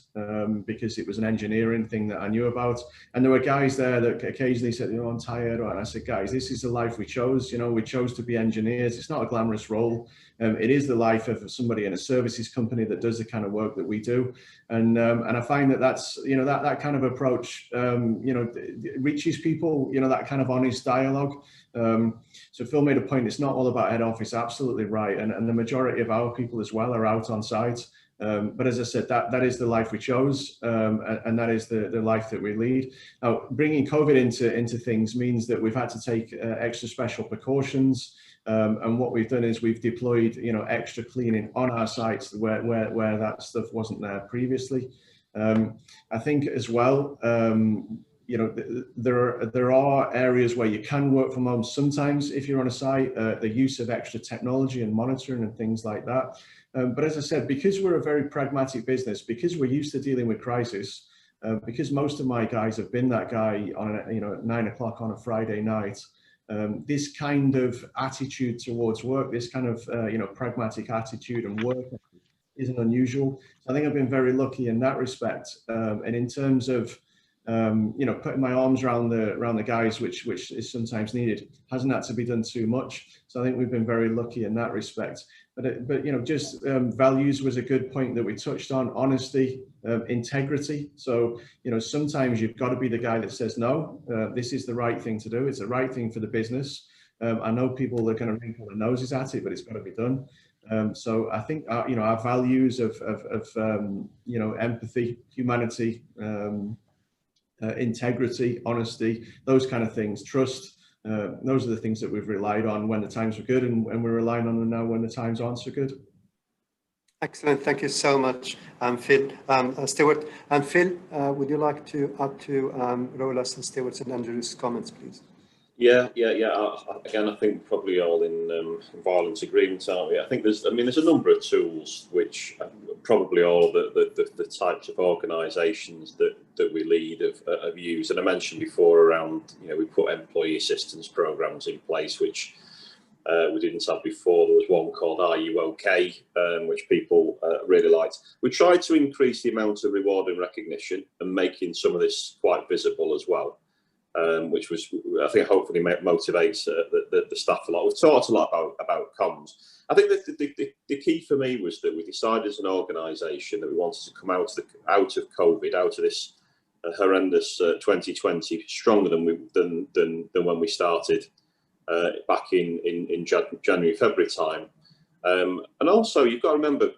[SPEAKER 3] because it was an engineering thing that I knew about, and there were guys there that occasionally said, I'm tired, and I said, guys, this is the life we chose. We chose to be engineers. It's not a glamorous role. It is the life of somebody in a services company that does the kind of work that we do, and I find that's that kind of approach reaches people, that kind of honest dialogue. So Phil made a point, it's not all about head office, absolutely right, and the majority of our people as well are out on site. But as I said, that is the life we chose, and that is the life that we lead. Now, bringing COVID into things means that we've had to take extra special precautions. And what we've done is we've deployed, extra cleaning on our sites where that stuff wasn't there previously. I think as well, you know, there are areas where you can work from home sometimes if you're on a site, the use of extra technology and monitoring and things like that. But as I said, because we're a very pragmatic business, because we're used to dealing with crisis, because most of my guys have been that guy on at 9 o'clock on a Friday night, this kind of attitude towards work, this kind of pragmatic attitude and work isn't unusual. So I think I've been very lucky in that respect. And in terms of putting my arms around the guys, which is sometimes needed, hasn't had to be done too much. So I think we've been very lucky in that respect. But values was a good point that we touched on. Honesty, integrity. So sometimes you've got to be the guy that says no. This is the right thing to do. It's the right thing for the business. I know people are going to wrinkle their noses at it, but it's got to be done. So I think our values of empathy, humanity, integrity, honesty, those kind of things, trust. Those are the things that we've relied on when the times were good, and we're relying on them now when the times aren't so good.
[SPEAKER 4] Excellent. Thank you so much, Phil. Stuart, and Phil, would you like to add to Rola's and Stuart's and Andrew's comments, please?
[SPEAKER 5] Yeah. Again, I think probably all in violent agreement, aren't we? I think there's a number of tools which probably all the types of organisations that we lead have used. And I mentioned before around, we put employee assistance programs in place, which we didn't have before. There was one called Are You OK, which people really liked. We tried to increase the amount of reward and recognition and making some of this quite visible as well. Which was, I think, hopefully motivates the staff a lot. We've talked a lot about comms. I think that the key for me was that we decided as an organisation that we wanted to come out of COVID, out of this horrendous 2020, stronger than when we started back in January, February time. And also, you've got to remember,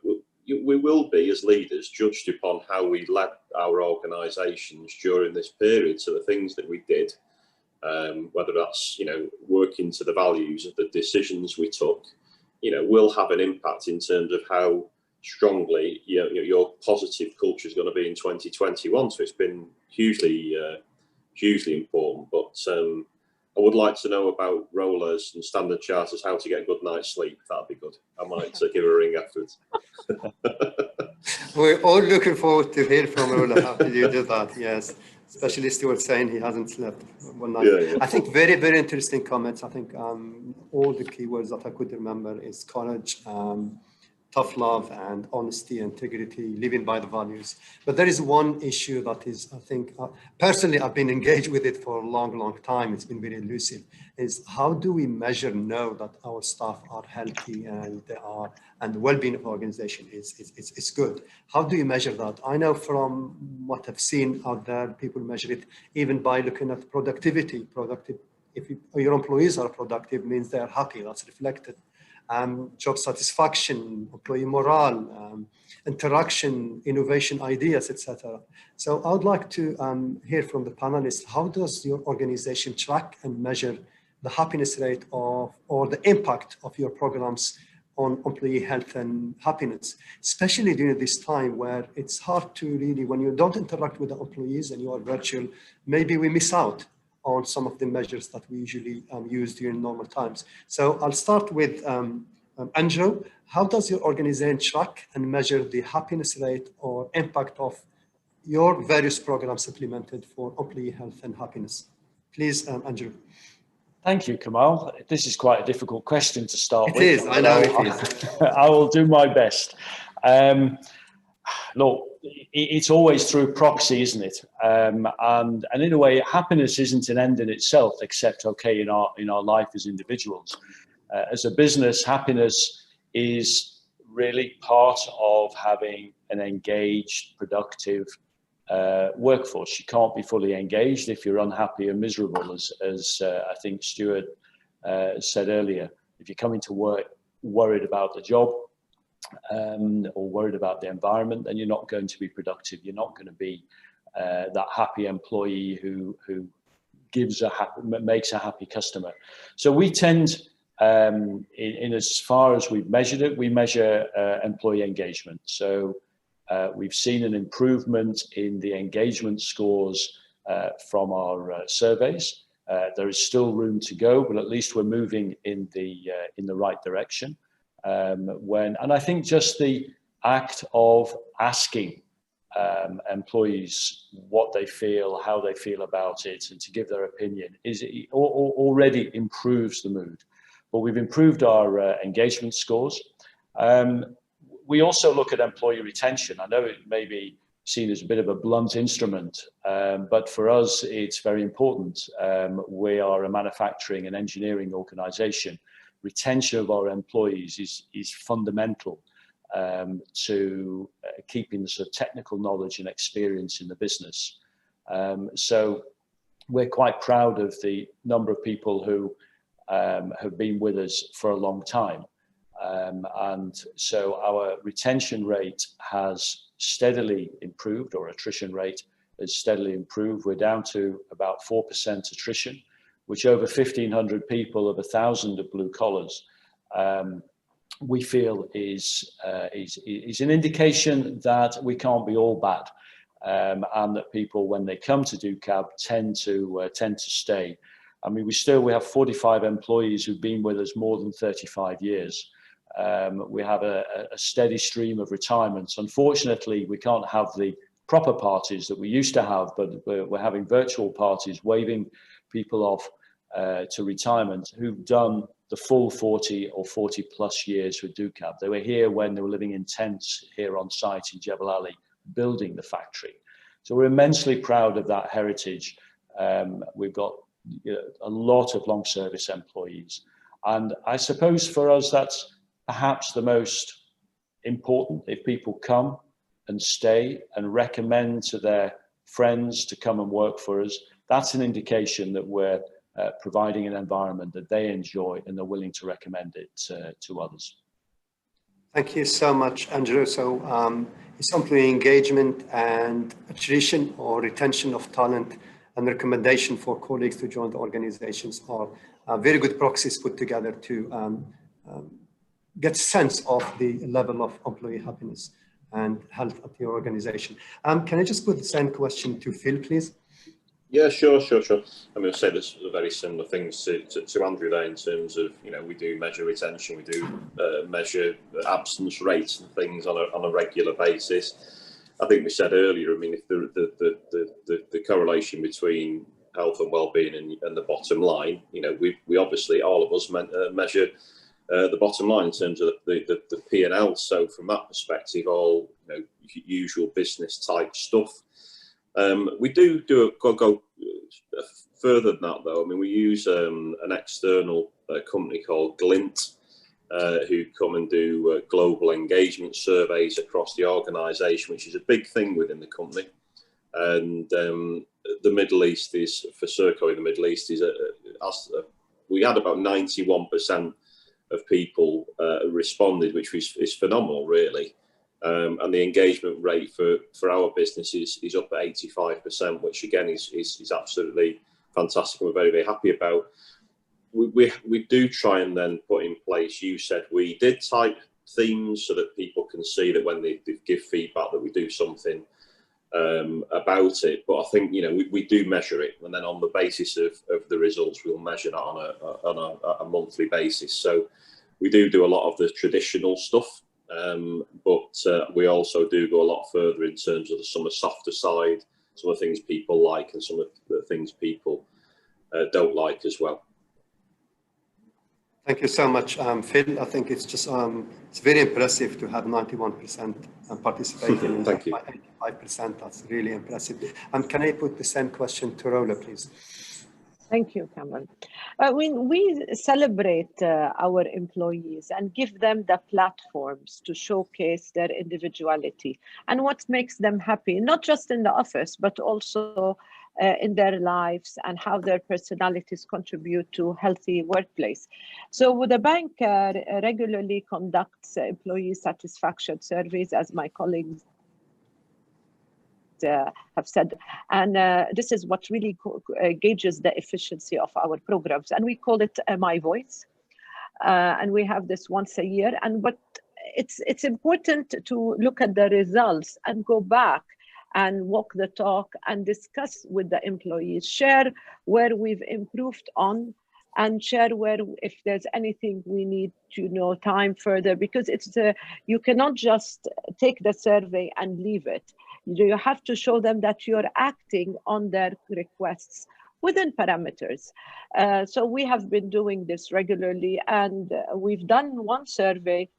[SPEAKER 5] we will be, as leaders, judged upon how we led our organisations during this period. So the things that we did, whether that's, working to the values of the decisions we took, will have an impact in terms of how strongly your positive culture is going to be in 2021. So it's been hugely important. But I would like to know about Rollers and Standard Charters, how to get a good night's sleep. That'd be good. I might give her a ring afterwards.
[SPEAKER 4] We're all looking forward to hear from Rolla after you do that. Yes, especially Stuart saying he hasn't slept one night. Yeah. I think very, very interesting comments. I think all the keywords that I could remember is courage, tough love, and honesty, integrity, living by the values. But there is one issue that is, I think, personally, I've been engaged with it for a long, long time. It's been very elusive. Is how do we know that our staff are healthy and the well-being of the organization is good? How do you measure that? I know from what I've seen out there, people measure it even by looking at productivity. If your employees are productive, means they are happy. That's reflected. Job satisfaction, employee morale, interaction, innovation ideas, etc. So I would like to hear from the panelists, how does your organization track and measure the happiness rate or the impact of your programs on employee health and happiness, especially during this time where it's hard to really, when you don't interact with the employees and you are virtual, maybe we miss out on some of the measures that we usually use during normal times. So I'll start with Andrew. How does your organization track and measure the happiness rate or impact of your various programs implemented for employee health and happiness? Please, Andrew.
[SPEAKER 7] Thank you, Kamal. This is quite a difficult question to start with.
[SPEAKER 4] It is, I know it is.
[SPEAKER 7] I will do my best. Look, it's always through proxy, isn't it? And in a way, happiness isn't an end in itself, except in our life as individuals. As a business, happiness is really part of having an engaged, productive workforce. You can't be fully engaged if you're unhappy and miserable, as I think Stuart said earlier. If you're coming to work worried about the job, or worried about the environment, then you're not going to be productive. You're not going to be that happy employee who makes a happy customer. So we tend, in as far as we've measured it, we measure employee engagement. So we've seen an improvement in the engagement scores from our surveys. There is still room to go, but at least we're moving in the right direction. And I think just the act of asking employees what they feel, how they feel about it, and to give their opinion already improves the mood. But we've improved our engagement scores. We also look at employee retention. I know it may be seen as a bit of a blunt instrument, but for us, it's very important. We are a manufacturing and engineering organization. Retention of our employees is fundamental to keeping the sort of technical knowledge and experience in the business. So we're quite proud of the number of people who have been with us for a long time. And so our retention rate has steadily improved, or attrition rate has steadily improved. We're down to about 4% attrition, which over 1,500 people of 1,000 of blue collars, we feel is an indication that we can't be all bad, and that people, when they come to DoCab, tend to stay. I mean, we have 45 employees who've been with us more than 35 years. We have a steady stream of retirements. Unfortunately, we can't have the proper parties that we used to have, but we're having virtual parties, waving people off to retirement who've done the full 40 or 40 plus years with DoCab. They were here when they were living in tents here on site in Jebel Ali, building the factory. So we're immensely proud of that heritage. We've got a lot of long service employees. And I suppose for us, that's perhaps the most important. If people come and stay and recommend to their friends to come and work for us, that's an indication that we're providing an environment that they enjoy and they're willing to recommend it to others.
[SPEAKER 4] Thank you so much, Andrew. So it's employee engagement and attrition or retention of talent and recommendation for colleagues to join the organizations are very good proxies put together to get a sense of the level of employee happiness and health at your organization. Can I just put the same question to Phil, please?
[SPEAKER 5] Yeah, sure. I'm going to say there's very similar things to Andrew there in terms of, we do measure retention, we do measure absence rates and things on a regular basis. I think we said earlier, I mean, if the correlation between health and well-being and the bottom line, we obviously, all of us measure the bottom line in terms of the P&L. So from that perspective, all usual business type stuff. We do go further than that, though. I mean, we use an external company called Glint, who come and do global engagement surveys across the organisation, which is a big thing within the company. And the Middle East is, for Serco in the Middle East, we had about 91% of people responded, which is phenomenal, really. And the engagement rate for our business is up at 85%, which again is absolutely fantastic. We're very, very happy about. We do try and then put in place, you said we did type themes so that people can see that when they give feedback that we do something about it. But I think, we do measure it, and then on the basis of the results, we'll measure that on a monthly basis. So we do a lot of the traditional stuff. But we also do go a lot further in terms of some of the softer side, some of the things people like and some of the things people don't like as well.
[SPEAKER 4] Thank you so much, Phil. I think it's just it's very impressive to have 91% participating.
[SPEAKER 5] Thank you.
[SPEAKER 4] 85%. That's really impressive. Can I put the same question to Rola, please?
[SPEAKER 6] Thank you, Kamal. We celebrate our employees and give them the platforms to showcase their individuality and what makes them happy, not just in the office, but also in their lives and how their personalities contribute to a healthy workplace. So the bank regularly conducts employee satisfaction surveys, as my colleagues have said, and this is what really gauges the efficiency of our programs, and we call it My Voice, and we have this once a year. And but it's important to look at the results and go back and walk the talk and discuss with the employees, share where we've improved on, and share where, if there's anything we need to time further, because you cannot just take the survey and leave it. You have to show them that you're acting on their requests within parameters. So we have been doing this regularly, and we've done one survey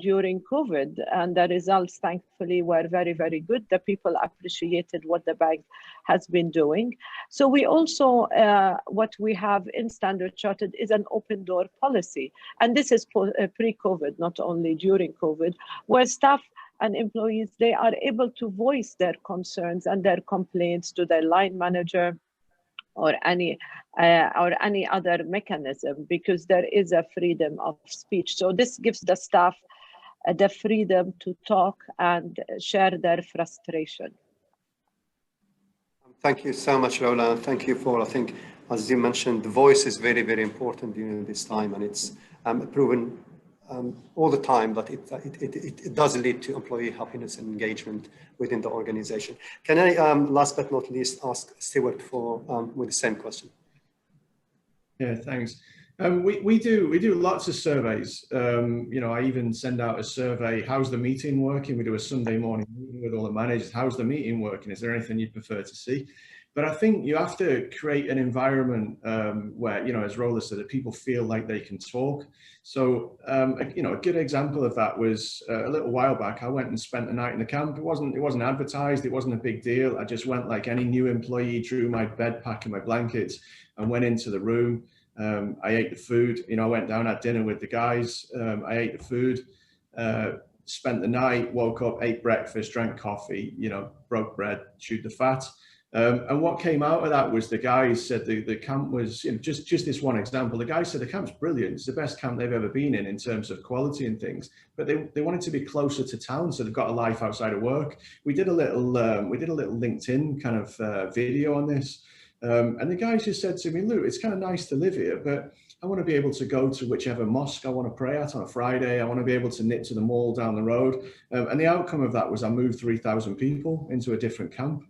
[SPEAKER 6] during COVID, and the results thankfully were very, very good. The people appreciated what the bank has been doing. So we also, what we have in Standard Chartered is an open door policy. And this is pre-COVID, not only during COVID, where staff and employees, they are able to voice their concerns and their complaints to their line manager or any other mechanism, because there is a freedom of speech. So this gives the staff the freedom to talk and share their frustration.
[SPEAKER 4] Thank you so much, Lola. Thank you for, I think, as you mentioned, the voice is very, very important during this time, and it's proven all the time that it does lead to employee happiness and engagement within the organization. Can I, last but not least, ask Stuart with the same question?
[SPEAKER 3] Yeah, thanks. We do lots of surveys. I even send out a survey. How's the meeting working? We do a Sunday morning meeting with all the managers. How's the meeting working? Is there anything you'd prefer to see? But I think you have to create an environment where, as Rola said, that people feel like they can talk. So, a good example of that was a little while back. I went and spent a night in the camp. It wasn't advertised. It wasn't a big deal. I just went like any new employee, drew my bed pack and my blankets and went into the room. I ate the food. I went down, had dinner with the guys. I ate the food. Spent the night, woke up, ate breakfast, drank coffee, broke bread, chewed the fat. And what came out of that was the guys said the camp was, just this one example, the guys said the camp's brilliant. It's the best camp they've ever been in terms of quality and things, but they wanted to be closer to town. So they've got a life outside of work. We did a little LinkedIn kind of video on this. And the guys just said to me, Lou, it's kind of nice to live here, but I want to be able to go to whichever mosque I want to pray at on a Friday. I want to be able to knit to the mall down the road. And the outcome of that was I moved 3,000 people into a different camp.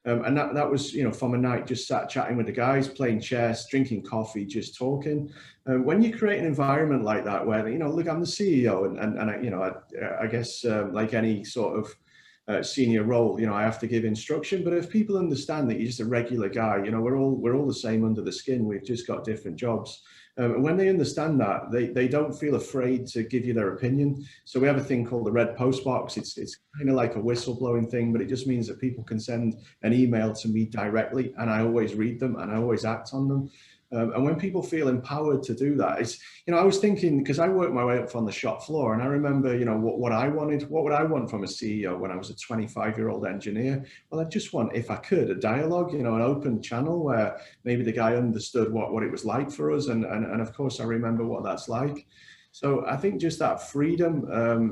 [SPEAKER 3] And that was, from a night just sat chatting with the guys, playing chess, drinking coffee, just talking. When you create an environment like that, where, look, I'm the CEO and I guess like any sort of senior role, I have to give instruction. But if people understand that you're just a regular guy, we're all the same under the skin. We've just got different jobs. And when they understand that, they don't feel afraid to give you their opinion. So we have a thing called the red post box. It's kind of like a whistleblowing thing, but it just means that people can send an email to me directly, and I always read them and I always act on them. And when people feel empowered to do that, it's, I was thinking, because I worked my way up from the shop floor, and I remember, what would I want from a CEO when I was a 25-year-old engineer? Well, I just want, if I could, a dialogue, an open channel where maybe the guy understood what it was like for us. And of course, I remember what that's like. So I think just that freedom,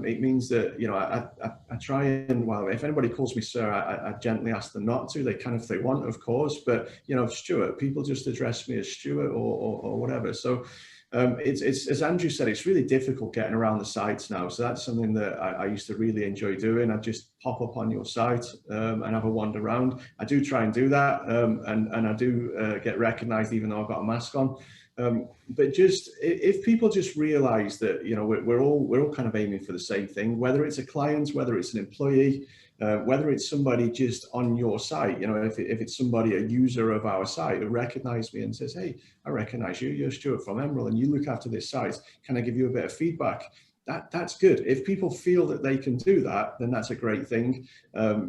[SPEAKER 3] it means that, I try and, well, if anybody calls me sir, I gently ask them not to. They can if they want, of course, but, Stuart, people just address me as Stuart or whatever. So it's, as Andrew said, it's really difficult getting around the sites now. So that's something that I used to really enjoy doing. I just pop up on your site and have a wander around. I do try and do that, and I do get recognized even though I've got a mask on. But just if people just realize that, we're all kind of aiming for the same thing, whether it's a client, whether it's an employee, whether it's somebody just on your site, if it's somebody, a user of our site who recognizes me and says, hey, I recognize you, you're Stuart from Emerald and you look after this site, can I give you a bit of feedback? That's good. If people feel that they can do that, then that's a great thing,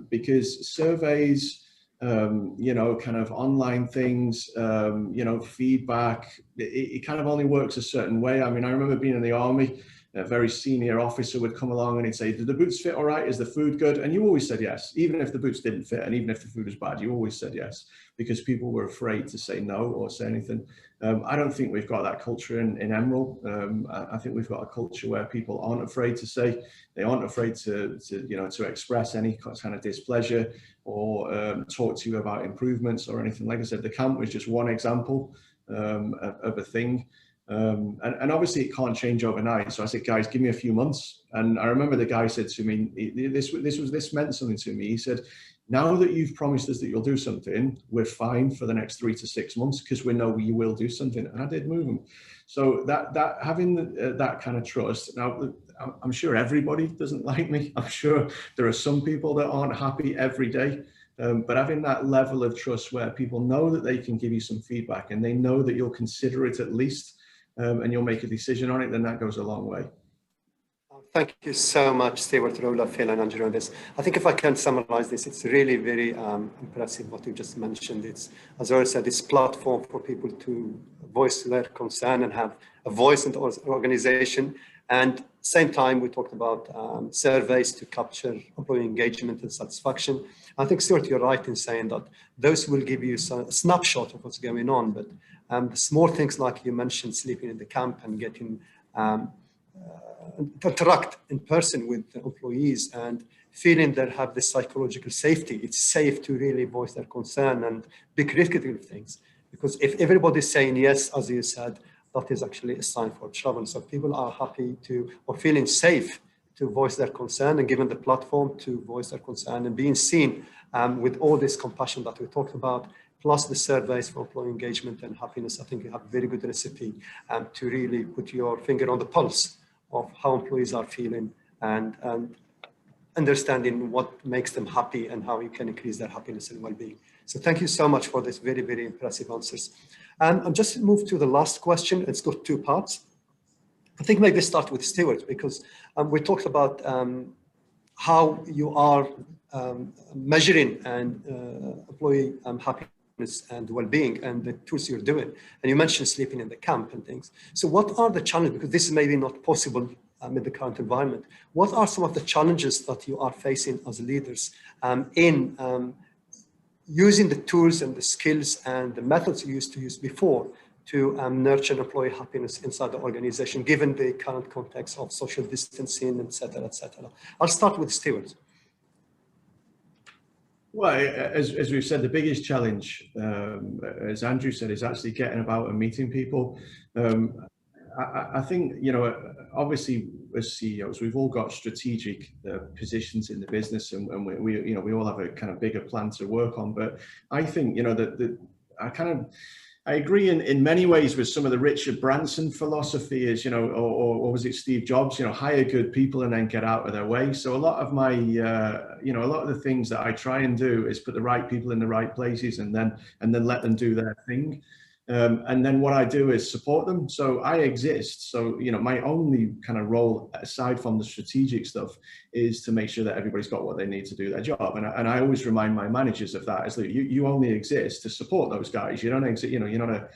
[SPEAKER 3] because surveys, kind of online things, feedback, it kind of only works a certain way. I mean, I remember being in the army, a very senior officer would come along and he'd say, did the boots fit all right? Is the food good? And you always said yes. Even if the boots didn't fit and even if the food was bad, you always said yes, because people were afraid to say no or say anything. I don't think we've got that culture in Emerald. I think we've got a culture where people aren't afraid to say, they aren't afraid to express any kind of displeasure or talk to you about improvements or anything. Like I said, the camp was just one example of a thing. And obviously it can't change overnight. So I said, guys, give me a few months. And I remember the guy said to me, this meant something to me. He said, now that you've promised us that you'll do something, we're fine for the next 3 to 6 months because we know you will do something. And I did move him. So that having that kind of trust. Now, I'm sure everybody doesn't like me. I'm sure there are some people that aren't happy every day. But having that level of trust where people know that they can give you some feedback and they know that you'll consider it at least, and you'll make a decision on it, then that goes a long way.
[SPEAKER 4] Thank you so much, Stewart, Rola, Phil, and Andrew on this. I think if I can summarize this, it's really very impressive what you just mentioned. It's, as Rola said, this platform for people to voice their concern and have a voice in the organization. And same time, we talked about surveys to capture employee engagement and satisfaction. I think, Stewart, you're right in saying that those will give you a snapshot of what's going on, but the small things like you mentioned, sleeping in the camp and getting interact in person with the employees and feeling they have this psychological safety. It's safe to really voice their concern and be critical of things. Because if everybody's saying yes, as you said, that is actually a sign for trouble. So people are happy to, or feeling safe to voice their concern and given the platform to voice their concern and being seen with all this compassion that we talked about, plus the surveys for employee engagement and happiness. I think you have a very good recipe to really put your finger on the pulse of how employees are feeling and understanding what makes them happy and how you can increase their happiness and well-being. So thank you so much for this very, very impressive answers. I'll just move to the last question. It's got 2 parts. I think maybe start with Stewart because we talked about how you are measuring and employee happiness and well-being and the tools you're doing. And you mentioned sleeping in the camp and things. So what are the challenges, because this is maybe not possible in the current environment, what are some of the challenges that you are facing as leaders in using the tools and the skills and the methods you used to use before to nurture employee happiness inside the organization, given the current context of social distancing, et cetera, et cetera? I'll start with Stewart.
[SPEAKER 3] Well, as we've said, the biggest challenge, as Andrew said, is actually getting about and meeting people. I think, you know, obviously as CEOs, we've all got strategic positions in the business, and we you know, we all have a kind of bigger plan to work on. But I think, you know, that I agree in many ways with some of the Richard Branson philosophy is, you know, or was it Steve Jobs, you know, hire good people and then get out of their way. So a lot of my, you know, a lot of the things that I try and do is put the right people in the right places and then let them do their thing. And then what I do is support them. So I exist. So, you know, my only kind of role, aside from the strategic stuff, is to make sure that everybody's got what they need to do their job. And I always remind my managers of that, is that you only exist to support those guys. You don't exist, you know, you're not a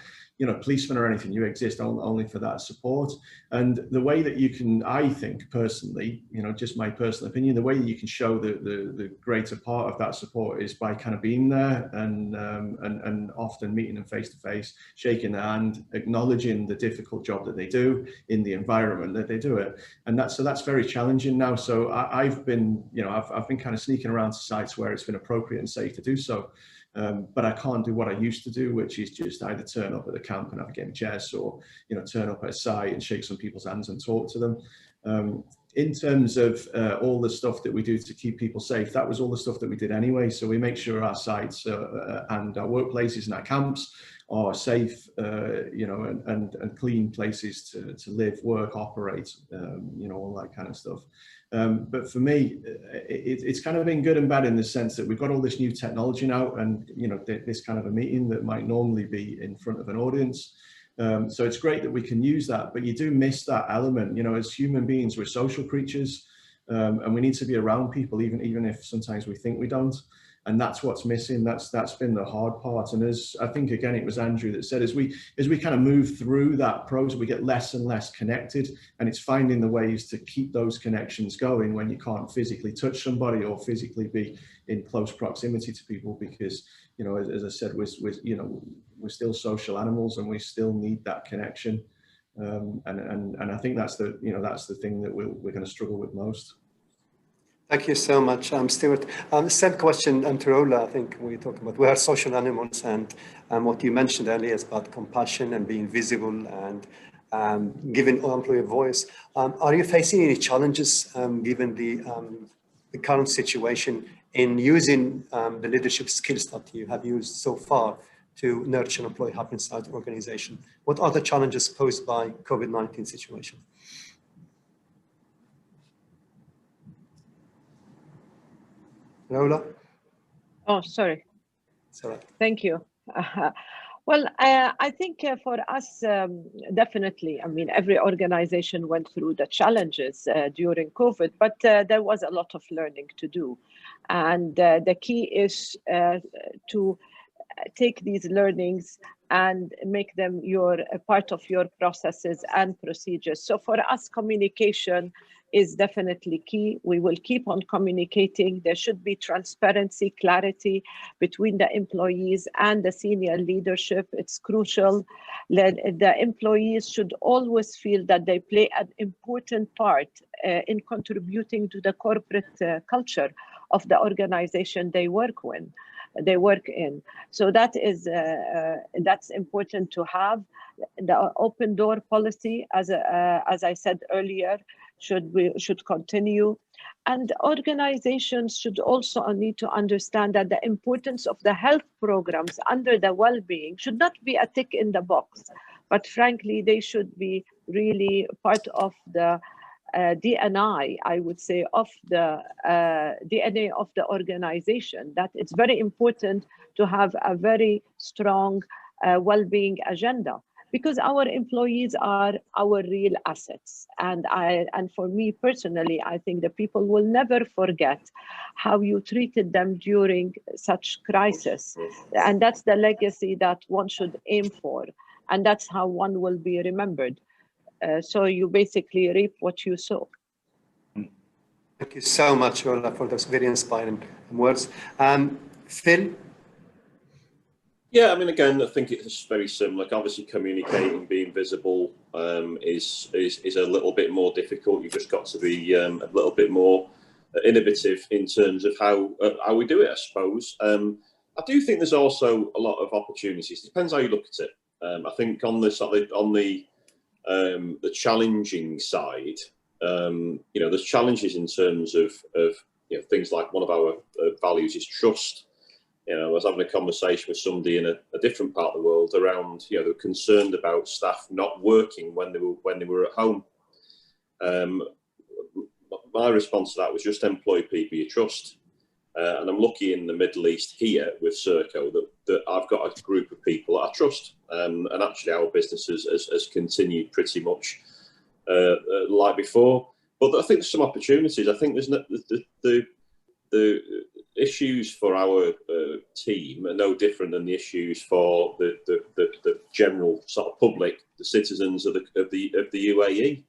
[SPEAKER 3] policeman or anything. You exist only for that support. And the way that you can, I think personally, you know, just my personal opinion, the way you can show the greater part of that support is by kind of being there and often meeting them face to face, shaking their hand, acknowledging the difficult job that they do in the environment that they do it. And that's very challenging now. So I've been, you know, I've been kind of sneaking around to sites where it's been appropriate and safe to do so. But I can't do what I used to do, which is just either turn up at the camp and have a game of chess, or, you know, turn up at a site and shake some people's hands and talk to them. In terms of all the stuff that we do to keep people safe, that was all the stuff that we did anyway. So we make sure our sites and our workplaces and our camps are safe, you know, and clean places to live, work, operate, you know, all that kind of stuff. But for me, it's kind of been good and bad in the sense that we've got all this new technology now, and, you know, this kind of a meeting that might normally be in front of an audience. So it's great that we can use that, but you do miss that element. You know, as human beings, we're social creatures, and we need to be around people, even if sometimes we think we don't. And that's what's missing. That's been the hard part. And as I think, again, it was Andrew that said, as we kind of move through that process, we get less and less connected, and it's finding the ways to keep those connections going when you can't physically touch somebody or physically be in close proximity to people, because, you know, as I said, we're still social animals and we still need that connection. And I think that's the thing that we're going to struggle with most.
[SPEAKER 4] Thank you so much, Stewart. Same question to Rola. I think we talked about we are social animals, and what you mentioned earlier is about compassion and being visible and giving employee voice. Are you facing any challenges given the current situation in using the leadership skills that you have used so far to nurture employee happiness inside the organization? What are the challenges posed by COVID-19 situation? Lola?
[SPEAKER 6] Oh, sorry.
[SPEAKER 4] Sorry.
[SPEAKER 6] Thank you. Well, I think for us, definitely, I mean, every organization went through the challenges during COVID, but there was a lot of learning to do. And the key is to take these learnings and make them a part of your processes and procedures. So for us, communication is definitely key. We will keep on communicating. There should be transparency, clarity between the employees and the senior leadership. It's crucial. The employees should always feel that they play an important part in contributing to the corporate culture of the organization they work in. So that's important to have. The open door policy, as I said earlier, should continue. And organizations should also need to understand that the importance of the health programs under the well-being should not be a tick in the box, but frankly, they should be really part of the DNI, I would say, of the DNA of the organization, that it's very important to have a very strong well-being agenda, because our employees are our real assets. And for me personally, I think the people will never forget how you treated them during such crisis. And that's the legacy that one should aim for. And that's how one will be remembered. So you basically reap what you sow.
[SPEAKER 4] Thank you so much, Ola, for those very inspiring words. Phil?
[SPEAKER 5] Yeah, I mean, again, I think it's very similar. Obviously, communicating, being visible is a little bit more difficult. You've just got to be a little bit more innovative in terms of how we do it, I suppose. I do think there's also a lot of opportunities. It depends how you look at it. I think on the challenging side, there's challenges in terms of things like one of our values is trust. I was having a conversation with somebody in a different part of the world around, they were concerned about staff not working when they were at home. My response to that was just employ people you trust. And I'm lucky in the Middle East here with Serco that I've got a group of people that I trust. And actually our business has continued pretty much like before. But I think there's some opportunities. I think there's the issues for our team are no different than the issues for the general sort of public, the citizens of the UAE.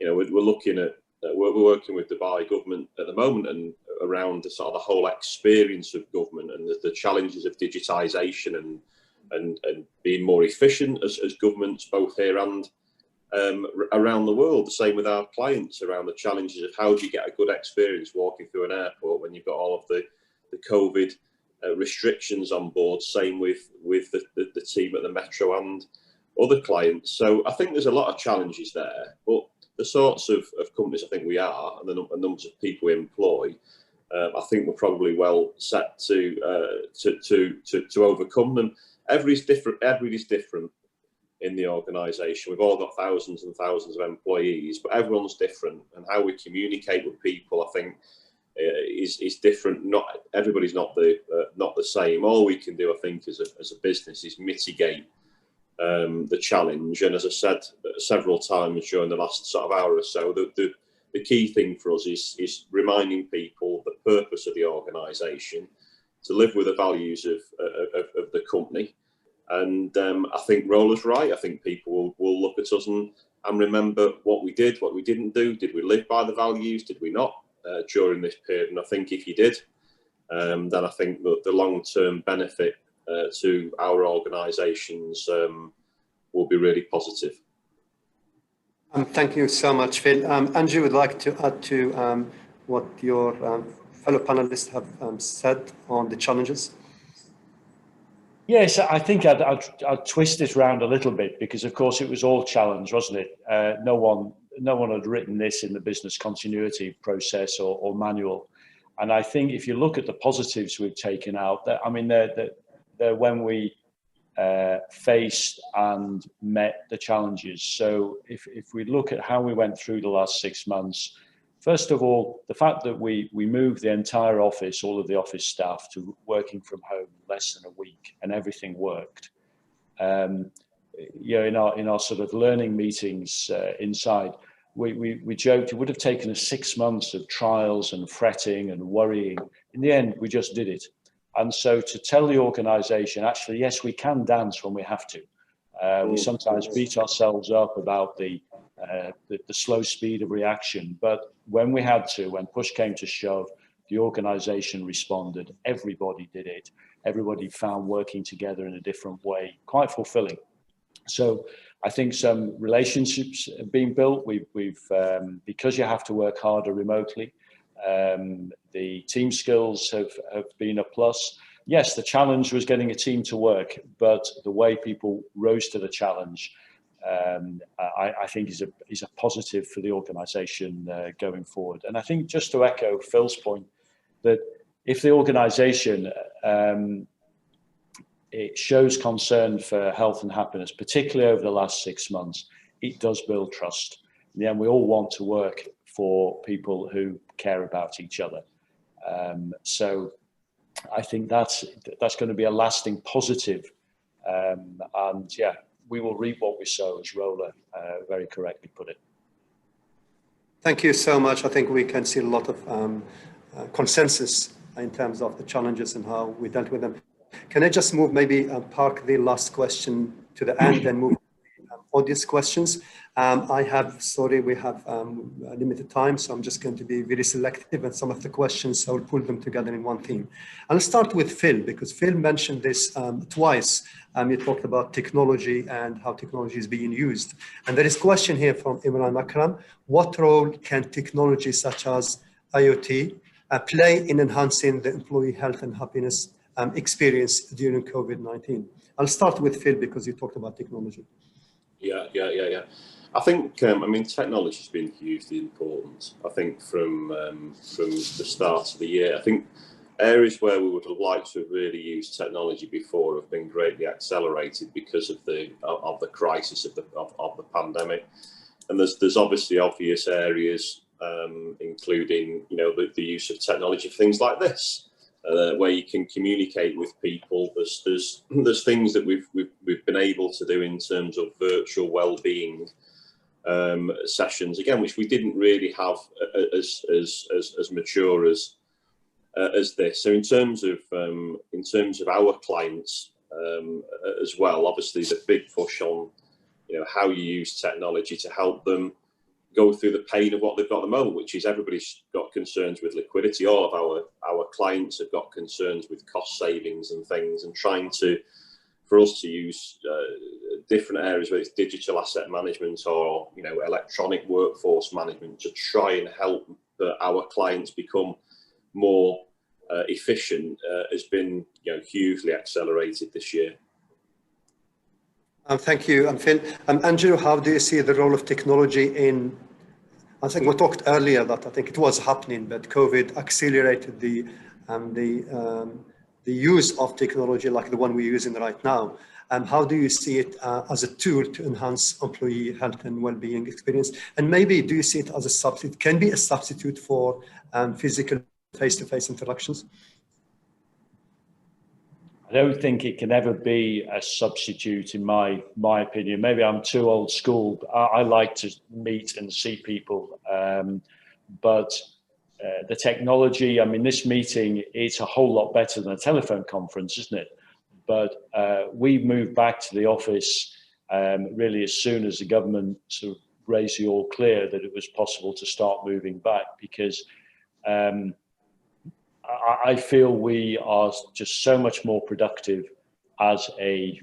[SPEAKER 5] We're looking at we're working with the Dubai government at the moment and around the sort of the whole experience of government and the challenges of digitisation and being more efficient as governments both here and around the world. The same with our clients around the challenges of how do you get a good experience walking through an airport when you've got all of the COVID restrictions on board. Same with the team at the Metro and other clients. So I think there's a lot of challenges there, but the sorts of companies I think we are and the numbers of people we employ, I think we're probably well set to overcome them. Everybody's different in the organisation. We've all got thousands and thousands of employees, but everyone's different, and how we communicate with people, I think, is different. Not everybody's not the same. All we can do, I think, as a business is mitigate the challenge. And as I said several times during the last sort of hour or so, the key thing for us is reminding people the purpose of the organisation, to live with the values of the company. And I think Rola's right. I think people will look at us and remember what we did, what we didn't do. Did we live by the values? Did we not during this period? And I think if you did, then I think that the long-term benefit to our organisations will be really positive.
[SPEAKER 4] Thank you so much, Phil. Andrew would like to add to what your fellow panelists have said on the challenges.
[SPEAKER 7] Yes, I think I'd twist it around a little bit, because of course it was all challenge, wasn't it? No one had written this in the business continuity process or manual. And I think if you look at the positives we've taken out, I mean, they're when we faced and met the challenges. So if we look at how we went through the last 6 months, first of all, the fact that we moved the entire office, all of the office staff, to working from home in less than a week, and everything worked. You know, in our sort of learning meetings inside, we joked it would have taken us 6 months of trials and fretting and worrying. In the end, we just did it. And so to tell the organization, actually, yes, we can dance when we have to. We sometimes beat ourselves up about the slow speed of reaction, but when we had to, when push came to shove, the organization responded. Everybody did it. Everybody found working together in a different way quite fulfilling. So I think some relationships have been built. We've because you have to work harder remotely, the team skills have been a plus. Yes, the challenge was getting a team to work, but the way people rose to the challenge, I think is a positive for the organisation going forward. And I think, just to echo Phil's point, that if the organisation it shows concern for health and happiness, particularly over the last 6 months, it does build trust. In the end, we all want to work for people who care about each other. So I think that's going to be a lasting positive. And yeah, we will reap what we sow, as Rola very correctly put it.
[SPEAKER 4] Thank you so much. I think we can see a lot of consensus in terms of the challenges and how we dealt with them. Can I just move, maybe park the last question to the end and move to the audience questions? We have a limited time, so I'm just going to be very selective at some of the questions. So I'll pull them together in one theme. I'll start with Phil, because Phil mentioned this twice. You talked about technology and how technology is being used. And there is a question here from Imran Akram. What role can technology such as IoT play in enhancing the employee health and happiness experience during COVID-19? I'll start with Phil, because you talked about technology.
[SPEAKER 5] Yeah. I think, I mean, technology has been hugely important. I think from the start of the year, I think areas where we would have liked to have really used technology before have been greatly accelerated because of the crisis of the pandemic. And there's obviously obvious areas, including, you know, the use of technology for things like this. Where you can communicate with people. There's things that we've been able to do in terms of virtual well-being sessions, again, which we didn't really have as mature as this. So in terms of our clients as well, obviously the big push on, you know, how you use technology to help them go through the pain of what they've got at the moment, which is everybody's got concerns with liquidity. All of our clients have got concerns with cost savings and things, and trying for us to use different areas, whether it's digital asset management or, you know, electronic workforce management, to try and help our clients become more efficient, has been, you know, hugely accelerated this year.
[SPEAKER 4] Thank you, Phil. Andrew, how do you see the role of technology in, I think we talked earlier that I think it was happening, but COVID accelerated the use of technology like the one we're using right now. How do you see it as a tool to enhance employee health and well-being experience? And maybe do you see it as a substitute, can be a substitute for physical face-to-face interactions?
[SPEAKER 7] I don't think it can ever be a substitute, in my opinion. Maybe I'm too old school. I like to meet and see people, but the technology, I mean, this meeting, it's a whole lot better than a telephone conference, isn't it? But we moved back to the office really as soon as the government sort of raised the all clear that it was possible to start moving back, because I feel we are just so much more productive as a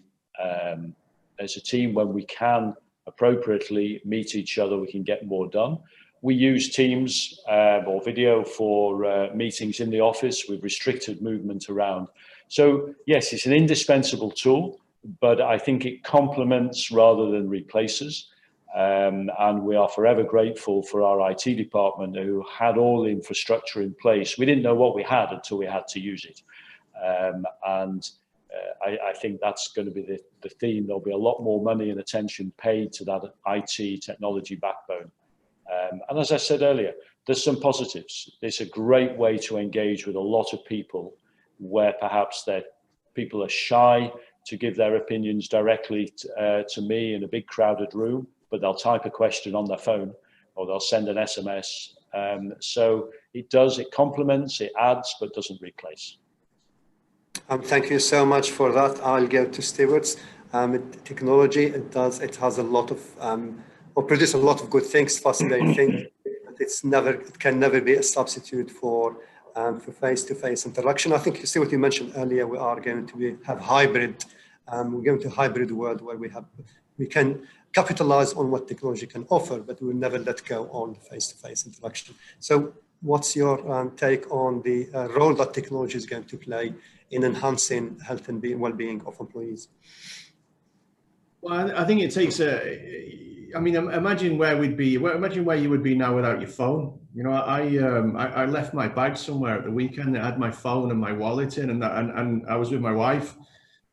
[SPEAKER 7] team when we can appropriately meet each other. We can get more done. We use Teams or video for meetings in the office. We've restricted movement around. So yes, it's an indispensable tool, but I think it complements rather than replaces. And we are forever grateful for our IT department who had all the infrastructure in place. We didn't know what we had until we had to use it. I think that's going to be the theme. There'll be a lot more money and attention paid to that IT technology backbone. And as I said earlier, there's some positives. It's a great way to engage with a lot of people where perhaps people are shy to give their opinions directly to me in a big crowded room, but they'll type a question on their phone or they'll send an SMS. So it complements, it adds, but doesn't replace.
[SPEAKER 4] Thank you so much for that. I'll go to Stewart's. Technology, it has a lot of, or produce a lot of good things, fascinating things. It can never be a substitute for face-to-face interaction. I think you see what you mentioned earlier. We are going to have hybrid. We're going to a hybrid world where we can capitalize on what technology can offer, but we will never let go on the face-to-face interaction. So, what's your take on the role that technology is going to play in enhancing health and well-being of employees?
[SPEAKER 3] Well, I think it takes I mean, imagine where we'd be. Imagine where you would be now without your phone. You know, I left my bag somewhere at the weekend. I had my phone and my wallet in, and I was with my wife.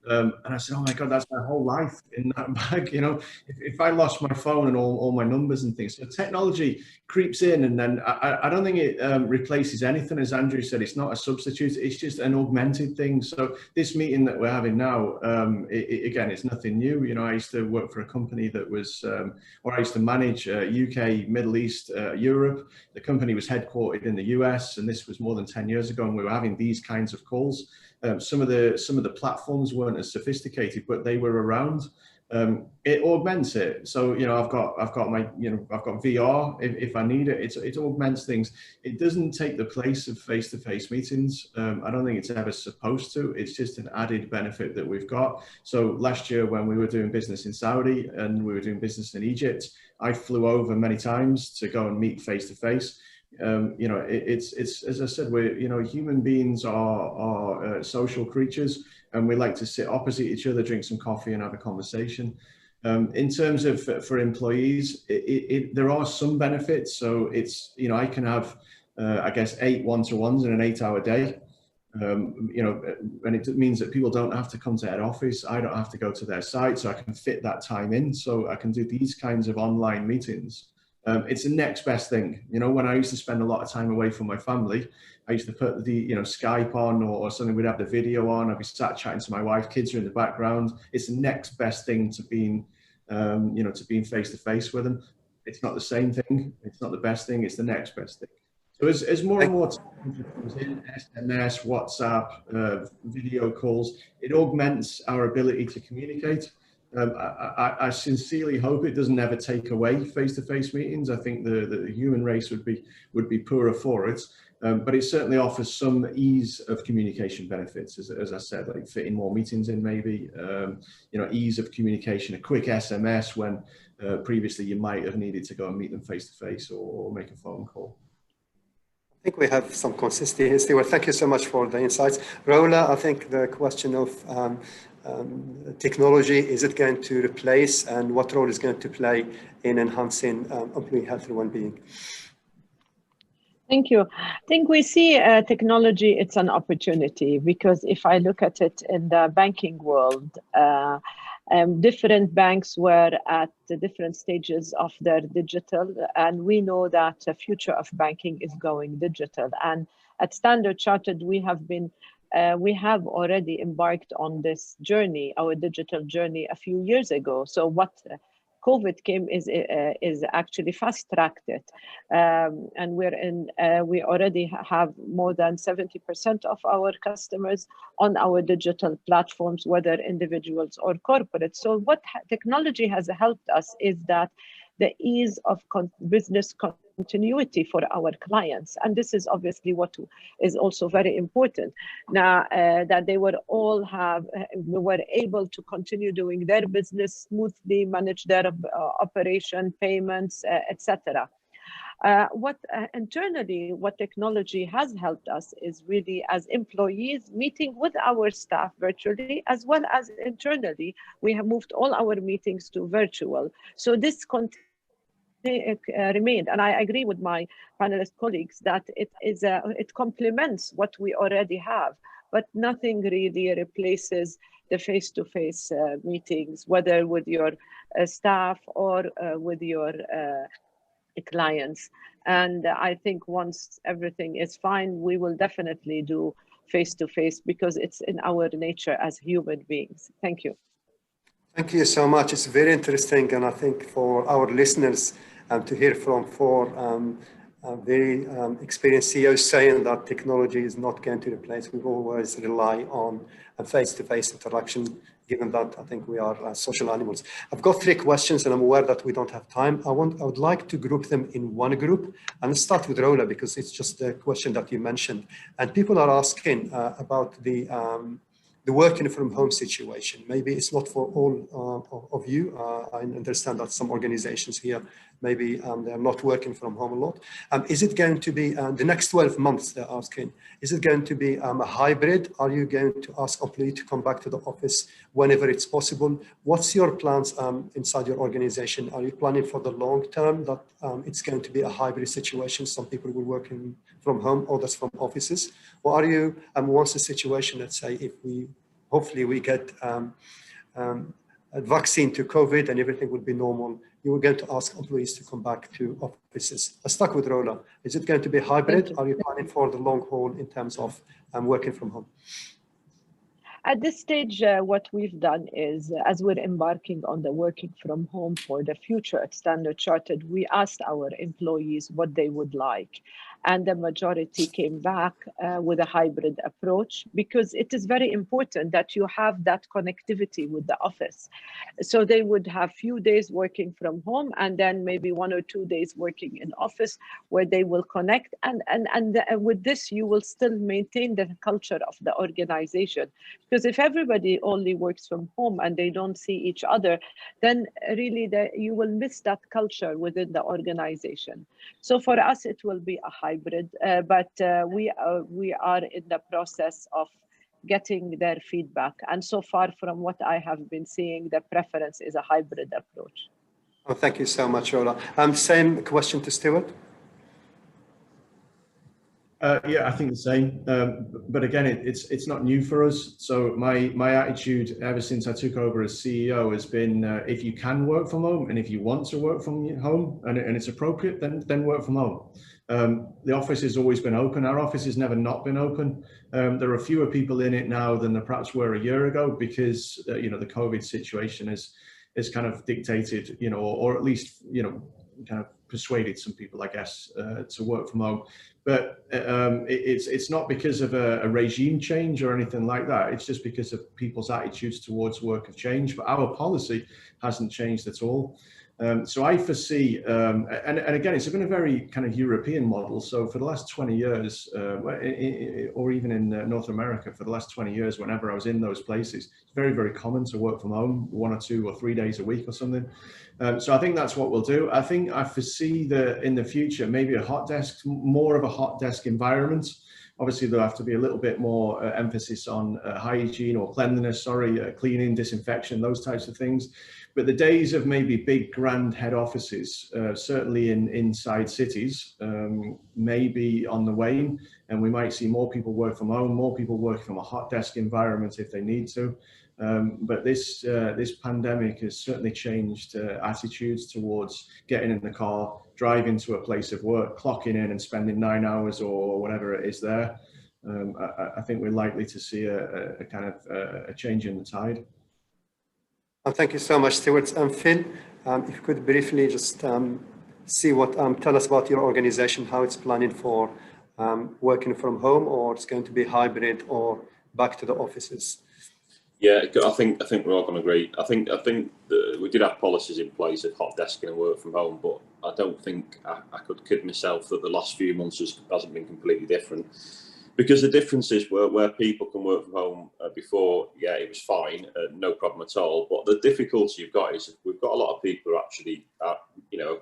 [SPEAKER 3] And I said, oh my God, that's my whole life in that bag. You know, if I lost my phone and all my numbers and things. So technology creeps in, and then I don't think it replaces anything. As Andrew said, it's not a substitute. It's just an augmented thing. So this meeting that we're having now, again, it's nothing new. You know, I used to work for a company that was, or I used to manage UK, Middle East, Europe. The company was headquartered in the US, and this was more than 10 years ago, and we were having these kinds of calls. Some of the platforms weren't as sophisticated, but they were around. It augments it. So, you know, I've got my, you know, I've got VR if I need it. It augments things. It doesn't take the place of face-to-face meetings. I don't think it's ever supposed to. It's just an added benefit that we've got. So last year when we were doing business in Saudi and we were doing business in Egypt, I flew over many times to go and meet face-to-face. You know, it's as I said, human beings are social creatures, and we like to sit opposite each other, drink some coffee, and have a conversation. In terms of for employees, there are some benefits. So it's, you know, I can have I guess 8 one-to-ones in an 8-hour day. You know, and it means that people don't have to come to head office. I don't have to go to their site, so I can fit that time in. So I can do these kinds of online meetings. It's the next best thing. You know, when I used to spend a lot of time away from my family, I used to put the, you know, Skype on or something. We'd have the video on. I'd be sat chatting to my wife. Kids are in the background. It's the next best thing to being, you know, to being face to face with them. It's not the same thing. It's not the best thing. It's the next best thing. So as more and more technology comes in, SMS, WhatsApp, video calls, it augments our ability to communicate. I sincerely hope it doesn't ever take away face-to-face meetings. I think the human race would be poorer for it, but it certainly offers some ease of communication benefits, as I said, like fitting more meetings in, maybe, you know, ease of communication, a quick SMS when previously you might have needed to go and meet them face-to-face or make a phone call.
[SPEAKER 4] I think we have some consistency. Well, thank you so much for the insights. Rola, I think the question of technology, is it going to replace, and what role is going to play in enhancing employee health and well-being?
[SPEAKER 6] Thank you. I think we see technology, it's an opportunity, because if I look at it in the banking world, different banks were at the different stages of their digital, and we know that the future of banking is going digital. And at Standard Chartered, we have already embarked on this journey, our digital journey, a few years ago. So what COVID came is actually fast-tracked it, and we already have more than 70% of our customers on our digital platforms, whether individuals or corporate. So what technology has helped us is that the ease of business continuity for our clients, and this is obviously what is also very important now, that they were able to continue doing their business smoothly, manage their operation, payments, etc. Internally, what technology has helped us is really as employees meeting with our staff virtually, as well as internally. We have moved all our meetings to virtual. So this remained, and I agree with my panelist colleagues that it complements what we already have, but nothing really replaces the face-to-face meetings, whether with your staff or with your clients. And I think once everything is fine, we will definitely do face-to-face because it's in our nature as human beings. Thank you.
[SPEAKER 4] Thank you so much. It's very interesting, and I think for our listeners to hear from four very experienced CEOs saying that technology is not going to replace. We always rely on a face-to-face interaction, given that I think we are social animals. I've got 3 questions, and I'm aware that we don't have time. I would like to group them in one group, and let's start with Rola because it's just a question that you mentioned, and people are asking about the working from home situation. Maybe it's not for all of you. I understand that some organizations here, maybe they're not working from home a lot. Is it going to be the next 12 months, they're asking, is it going to be a hybrid? Are you going to ask employees to come back to the office whenever it's possible? What's your plans inside your organization? Are you planning for the long term that it's going to be a hybrid situation? Some people will work from home, others from offices. Or are you, once the situation, let's say, if hopefully we get a vaccine to COVID and everything will be normal, you are going to ask employees to come back to offices. Let's start with Rola. Is it going to be hybrid? Are you planning for the long haul in terms of working from home?
[SPEAKER 6] At this stage, what we've done is, as we're embarking on the working from home for the future at Standard Chartered, we asked our employees what they would like. And the majority came back with a hybrid approach, because it is very important that you have that connectivity with the office. So they would have few days working from home and then maybe 1 or 2 days working in office where they will connect. And with this, you will still maintain the culture of the organization. Because if everybody only works from home and they don't see each other, then really you will miss that culture within the organization. So for us, it will be a hybrid, but we are in the process of getting their feedback. And so far, from what I have been seeing, the preference is a hybrid approach.
[SPEAKER 4] Oh, thank you so much, Rola. Same question to Stuart.
[SPEAKER 3] Yeah, I think the same. But again, it's not new for us. So my attitude ever since I took over as CEO has been, if you can work from home and if you want to work from home and it's appropriate, then work from home. The office has always been open. Our office has never not been open. There are fewer people in it now than there perhaps were a year ago because the COVID situation is kind of dictated, or at least kind of persuaded some people, I guess, to work from home. But it's not because of a regime change or anything like that. It's just because of people's attitudes towards work have changed. But our policy hasn't changed at all. So I foresee, and again, it's been a very kind of European model. So for the last 20 years, or even in North America, for the last 20 years, whenever I was in those places, it's very, very common to work from home 1 or 2 or 3 days a week or something. So I think that's what we'll do. I think I foresee in the future, maybe more of a hot desk environment. Obviously, there'll have to be a little bit more emphasis on hygiene or cleanliness, cleaning, disinfection, those types of things. But the days of maybe big grand head offices, certainly inside cities, may be on the wane, and we might see more people work from home, more people work from a hot desk environment if they need to. But this pandemic has certainly changed attitudes towards getting in the car, driving to a place of work, clocking in and spending 9 hours or whatever it is there. I think we're likely to see a kind of a change in the tide.
[SPEAKER 4] Thank you so much, Stuart. Phil, if you could briefly just tell us about your organization, how it's planning for working from home, or it's going to be hybrid or back to the offices.
[SPEAKER 5] Yeah, I think we're all going to agree. I think we did have policies in place of hot desking and work from home, but I don't think I could kid myself that the last few months hasn't been completely different. Because the difference is where people can work from home before, yeah, it was fine, no problem at all. But the difficulty you've got is we've got a lot of people who actually, have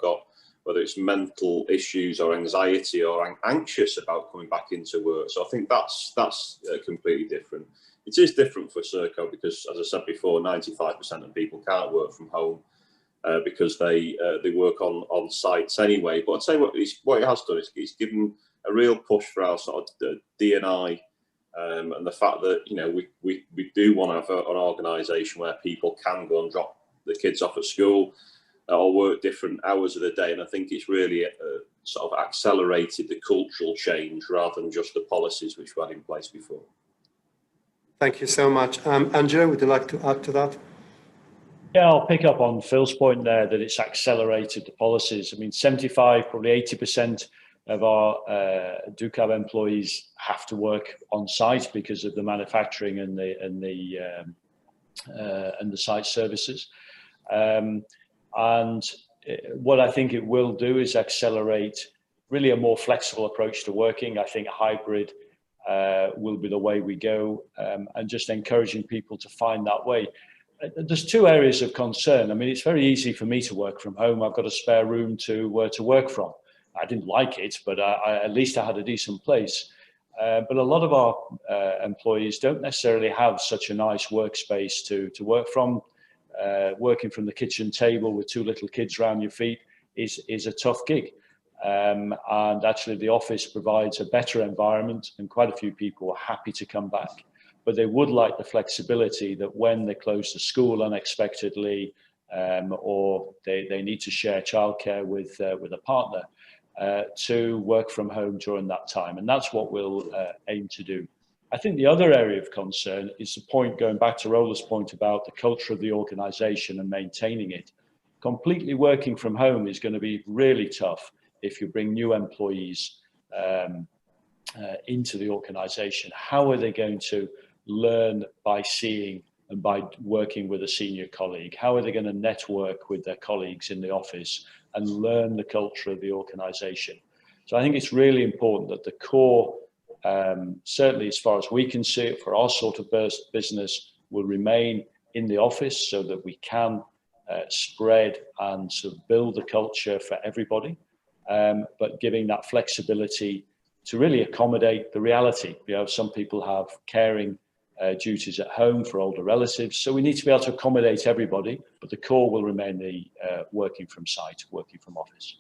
[SPEAKER 5] got whether it's mental issues or anxiety or anxious about coming back into work. So I think that's completely different. It is different for Serco because, as I said before, 95% of people can't work from home because they work on sites anyway. But I'd say what it has done is it's given a real push for our sort of D&I and the fact that, you know, we do want to have an organisation where people can go and drop the kids off at school or work different hours of the day. And I think it's really sort of accelerated the cultural change rather than just the policies which we had in place before.
[SPEAKER 4] Thank you so much. Angela, would you like to add to that?
[SPEAKER 7] Yeah, I'll pick up on Phil's point there that it's accelerated the policies. I mean, 75, probably 80% of our DUCAB employees have to work on site because of the manufacturing and the site services. And what I think it will do is accelerate really a more flexible approach to working. I think hybrid will be the way we go, and just encouraging people to find that way. There's two areas of concern. I mean, it's very easy for me to work from home. I've got a spare room to work from. I didn't like it, but at least I had a decent place. But a lot of our employees don't necessarily have such a nice workspace to work from. Working from the kitchen table with two little kids around your feet is a tough gig. And actually the office provides a better environment, and quite a few people are happy to come back. But they would like the flexibility that when they close the school unexpectedly, or they need to share childcare with a partner, to work from home during that time. And that's what we'll aim to do. I think the other area of concern is the point, going back to Rola's point about the culture of the organization and maintaining it. Completely working from home is going to be really tough if you bring new employees into the organization. How are they going to learn by seeing and by working with a senior colleague? How are they going to network with their colleagues in the office and learn the culture of the organization? So I think it's really important that the core, certainly as far as we can see it, for our sort of business, will remain in the office so that we can spread and sort of build the culture for everybody, but giving that flexibility to really accommodate the reality. You know, some people have caring duties at home for older relatives, so we need to be able to accommodate everybody, but the core will remain the working from site, working from office.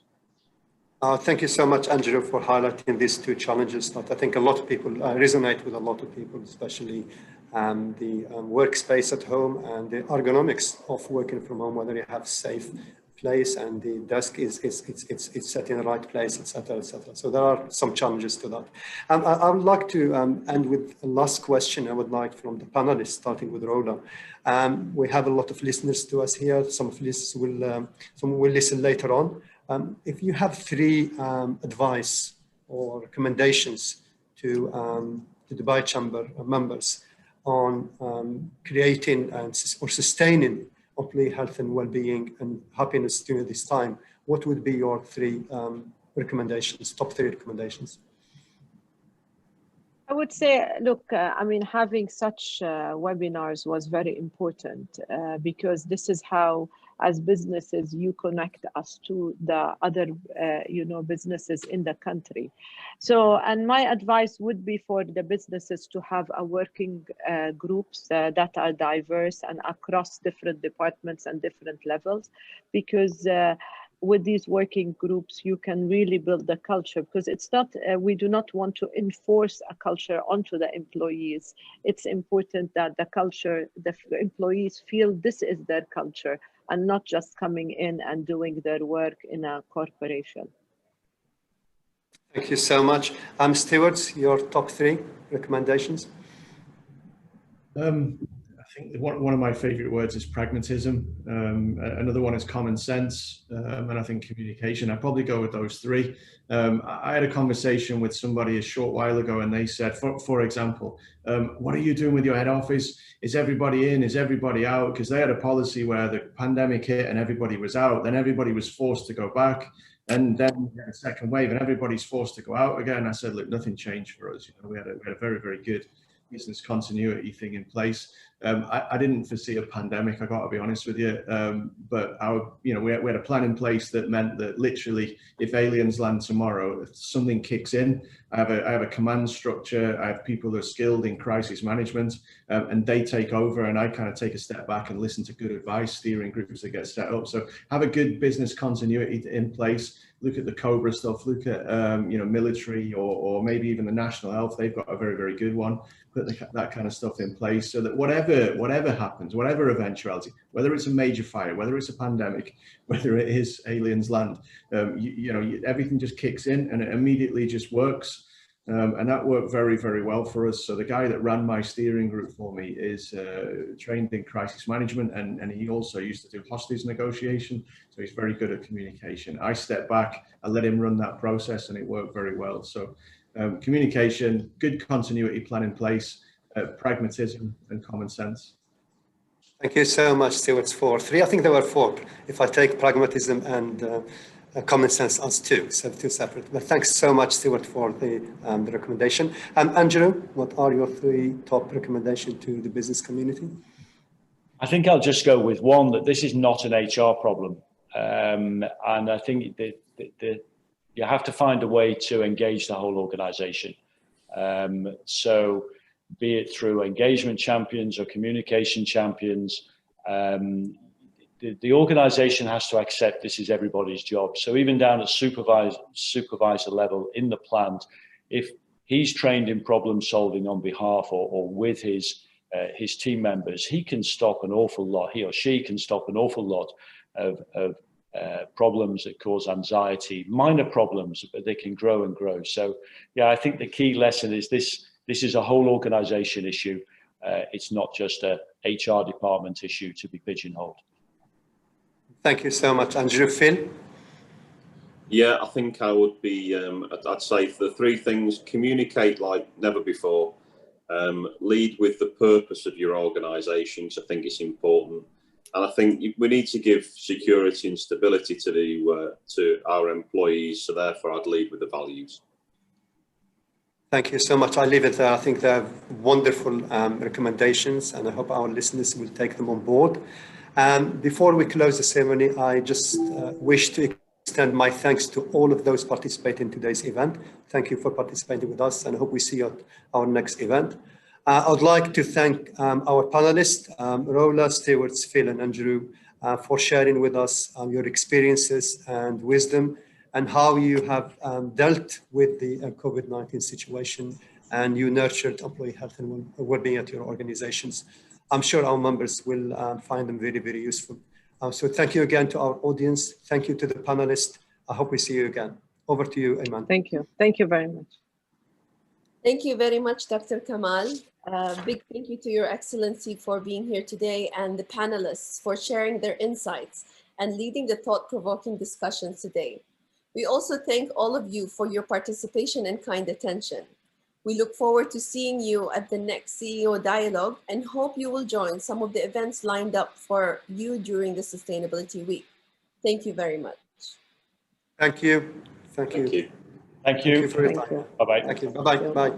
[SPEAKER 4] Thank you so much, Angelo, for highlighting these two challenges that I think a lot of people resonate with, a lot of people, especially the workspace at home and the ergonomics of working from home, whether you have safe place and the desk is set in the right place, etc., etc. So there are some challenges to that. I would like to end with a last question I would like from the panelists, starting with Rola. We have a lot of listeners to us here. Some of listeners will listen later on. If you have three advice or recommendations to the Dubai Chamber members on creating or sustaining employee health and well-being and happiness during this time, what would be your three recommendations, top three recommendations?
[SPEAKER 6] I would say, look, I mean, having such webinars was very important because this is how, as businesses, you connect us to the other, businesses in the country. So, and my advice would be for the businesses to have a working groups that are diverse and across different departments and different levels, because with these working groups, you can really build the culture, because it's not, we do not want to enforce a culture onto the employees. It's important that the culture, the employees feel this is their culture and not just coming in and doing their work in a corporation.
[SPEAKER 4] Thank you so much. Stuart, your top three recommendations?
[SPEAKER 3] I think one of my favorite words is pragmatism. Another one is common sense, and I think communication. I'd probably go with those three. I had a conversation with somebody a short while ago, and they said, for example, what are you doing with your head office? Is everybody in? Is everybody out? Because they had a policy where the pandemic hit and everybody was out, then everybody was forced to go back, and then we had a second wave and everybody's forced to go out again. I said, look, nothing changed for us. You know, we had a very, very good business continuity thing in place. I didn't foresee a pandemic, I got to be honest with you, but we had a plan in place that meant that literally if aliens land tomorrow, if something kicks in, I have a command structure, I have people that are skilled in crisis management, and they take over, and I kind of take a step back and listen to good advice, steering groups that get set up. So have a good business continuity in place. Look at the COBRA stuff, look at military or maybe even the National Health. They've got a very, very good one. Put that kind of stuff in place so that whatever happens, whatever eventuality, whether it's a major fire, whether it's a pandemic, whether it is aliens land, everything just kicks in and it immediately just works. And that worked very, very well for us. So the guy that ran my steering group for me is trained in crisis management, and he also used to do hostage negotiation. So he's very good at communication. I stepped back, I let him run that process, and it worked very well. So communication, good continuity plan in place, pragmatism and common sense.
[SPEAKER 4] Thank you so much, Stuart, for 3. I think there were 4. If I take pragmatism and common sense as 2, so 2 separate. But thanks so much, Stuart, for the recommendation. Andrew, what are your 3 top recommendations to the business community?
[SPEAKER 7] I think I'll just go with one, that this is not an HR problem. And I think that you have to find a way to engage the whole organization. So be it through engagement champions or communication champions, the organization has to accept this is everybody's job. So even down at supervisor level in the plant, if he's trained in problem solving on behalf or with his team members, he can stop an awful lot, he or she can stop an awful lot of problems that cause anxiety, minor problems, but they can grow and grow. So yeah, I think the key lesson is this is a whole organization issue. It's not just a HR department issue to be pigeonholed.
[SPEAKER 4] Thank you so much, Andrew. Phil?
[SPEAKER 5] Yeah, I think I would be, I'd say the 3 things: communicate like never before, lead with the purpose of your organisation, because I think it's important. And I think we need to give security and stability to our employees, so therefore I'd lead with the values.
[SPEAKER 4] Thank you so much. I'll leave it there. I think they're wonderful recommendations, and I hope our listeners will take them on board. Before we close the ceremony, I just wish to extend my thanks to all of those participating in today's event. Thank you for participating with us, and I hope we see you at our next event. I would like to thank our panelists, Rola, Stuart, Phil, and Andrew, for sharing with us your experiences and wisdom and how you have dealt with the COVID-19 situation, and you nurtured employee health and well-being at your organizations. I'm sure our members will find them very, very useful. So thank you again to our audience. Thank you to the panelists. I hope we see you again. Over to you, Iman.
[SPEAKER 6] Thank you. Thank you very much.
[SPEAKER 1] Thank you very much, Dr. Kamal. Big thank you to Your Excellency for being here today, and the panelists for sharing their insights and leading the thought-provoking discussions today. We also thank all of you for your participation and kind attention. We look forward to seeing you at the next CEO Dialogue and hope you will join some of the events lined up for you during the Sustainability Week. Thank you very much.
[SPEAKER 4] Thank you. Thank you.
[SPEAKER 7] Thank you.
[SPEAKER 4] Thank you for your time.
[SPEAKER 7] Bye-bye.
[SPEAKER 4] Thank you. Bye-bye. Bye.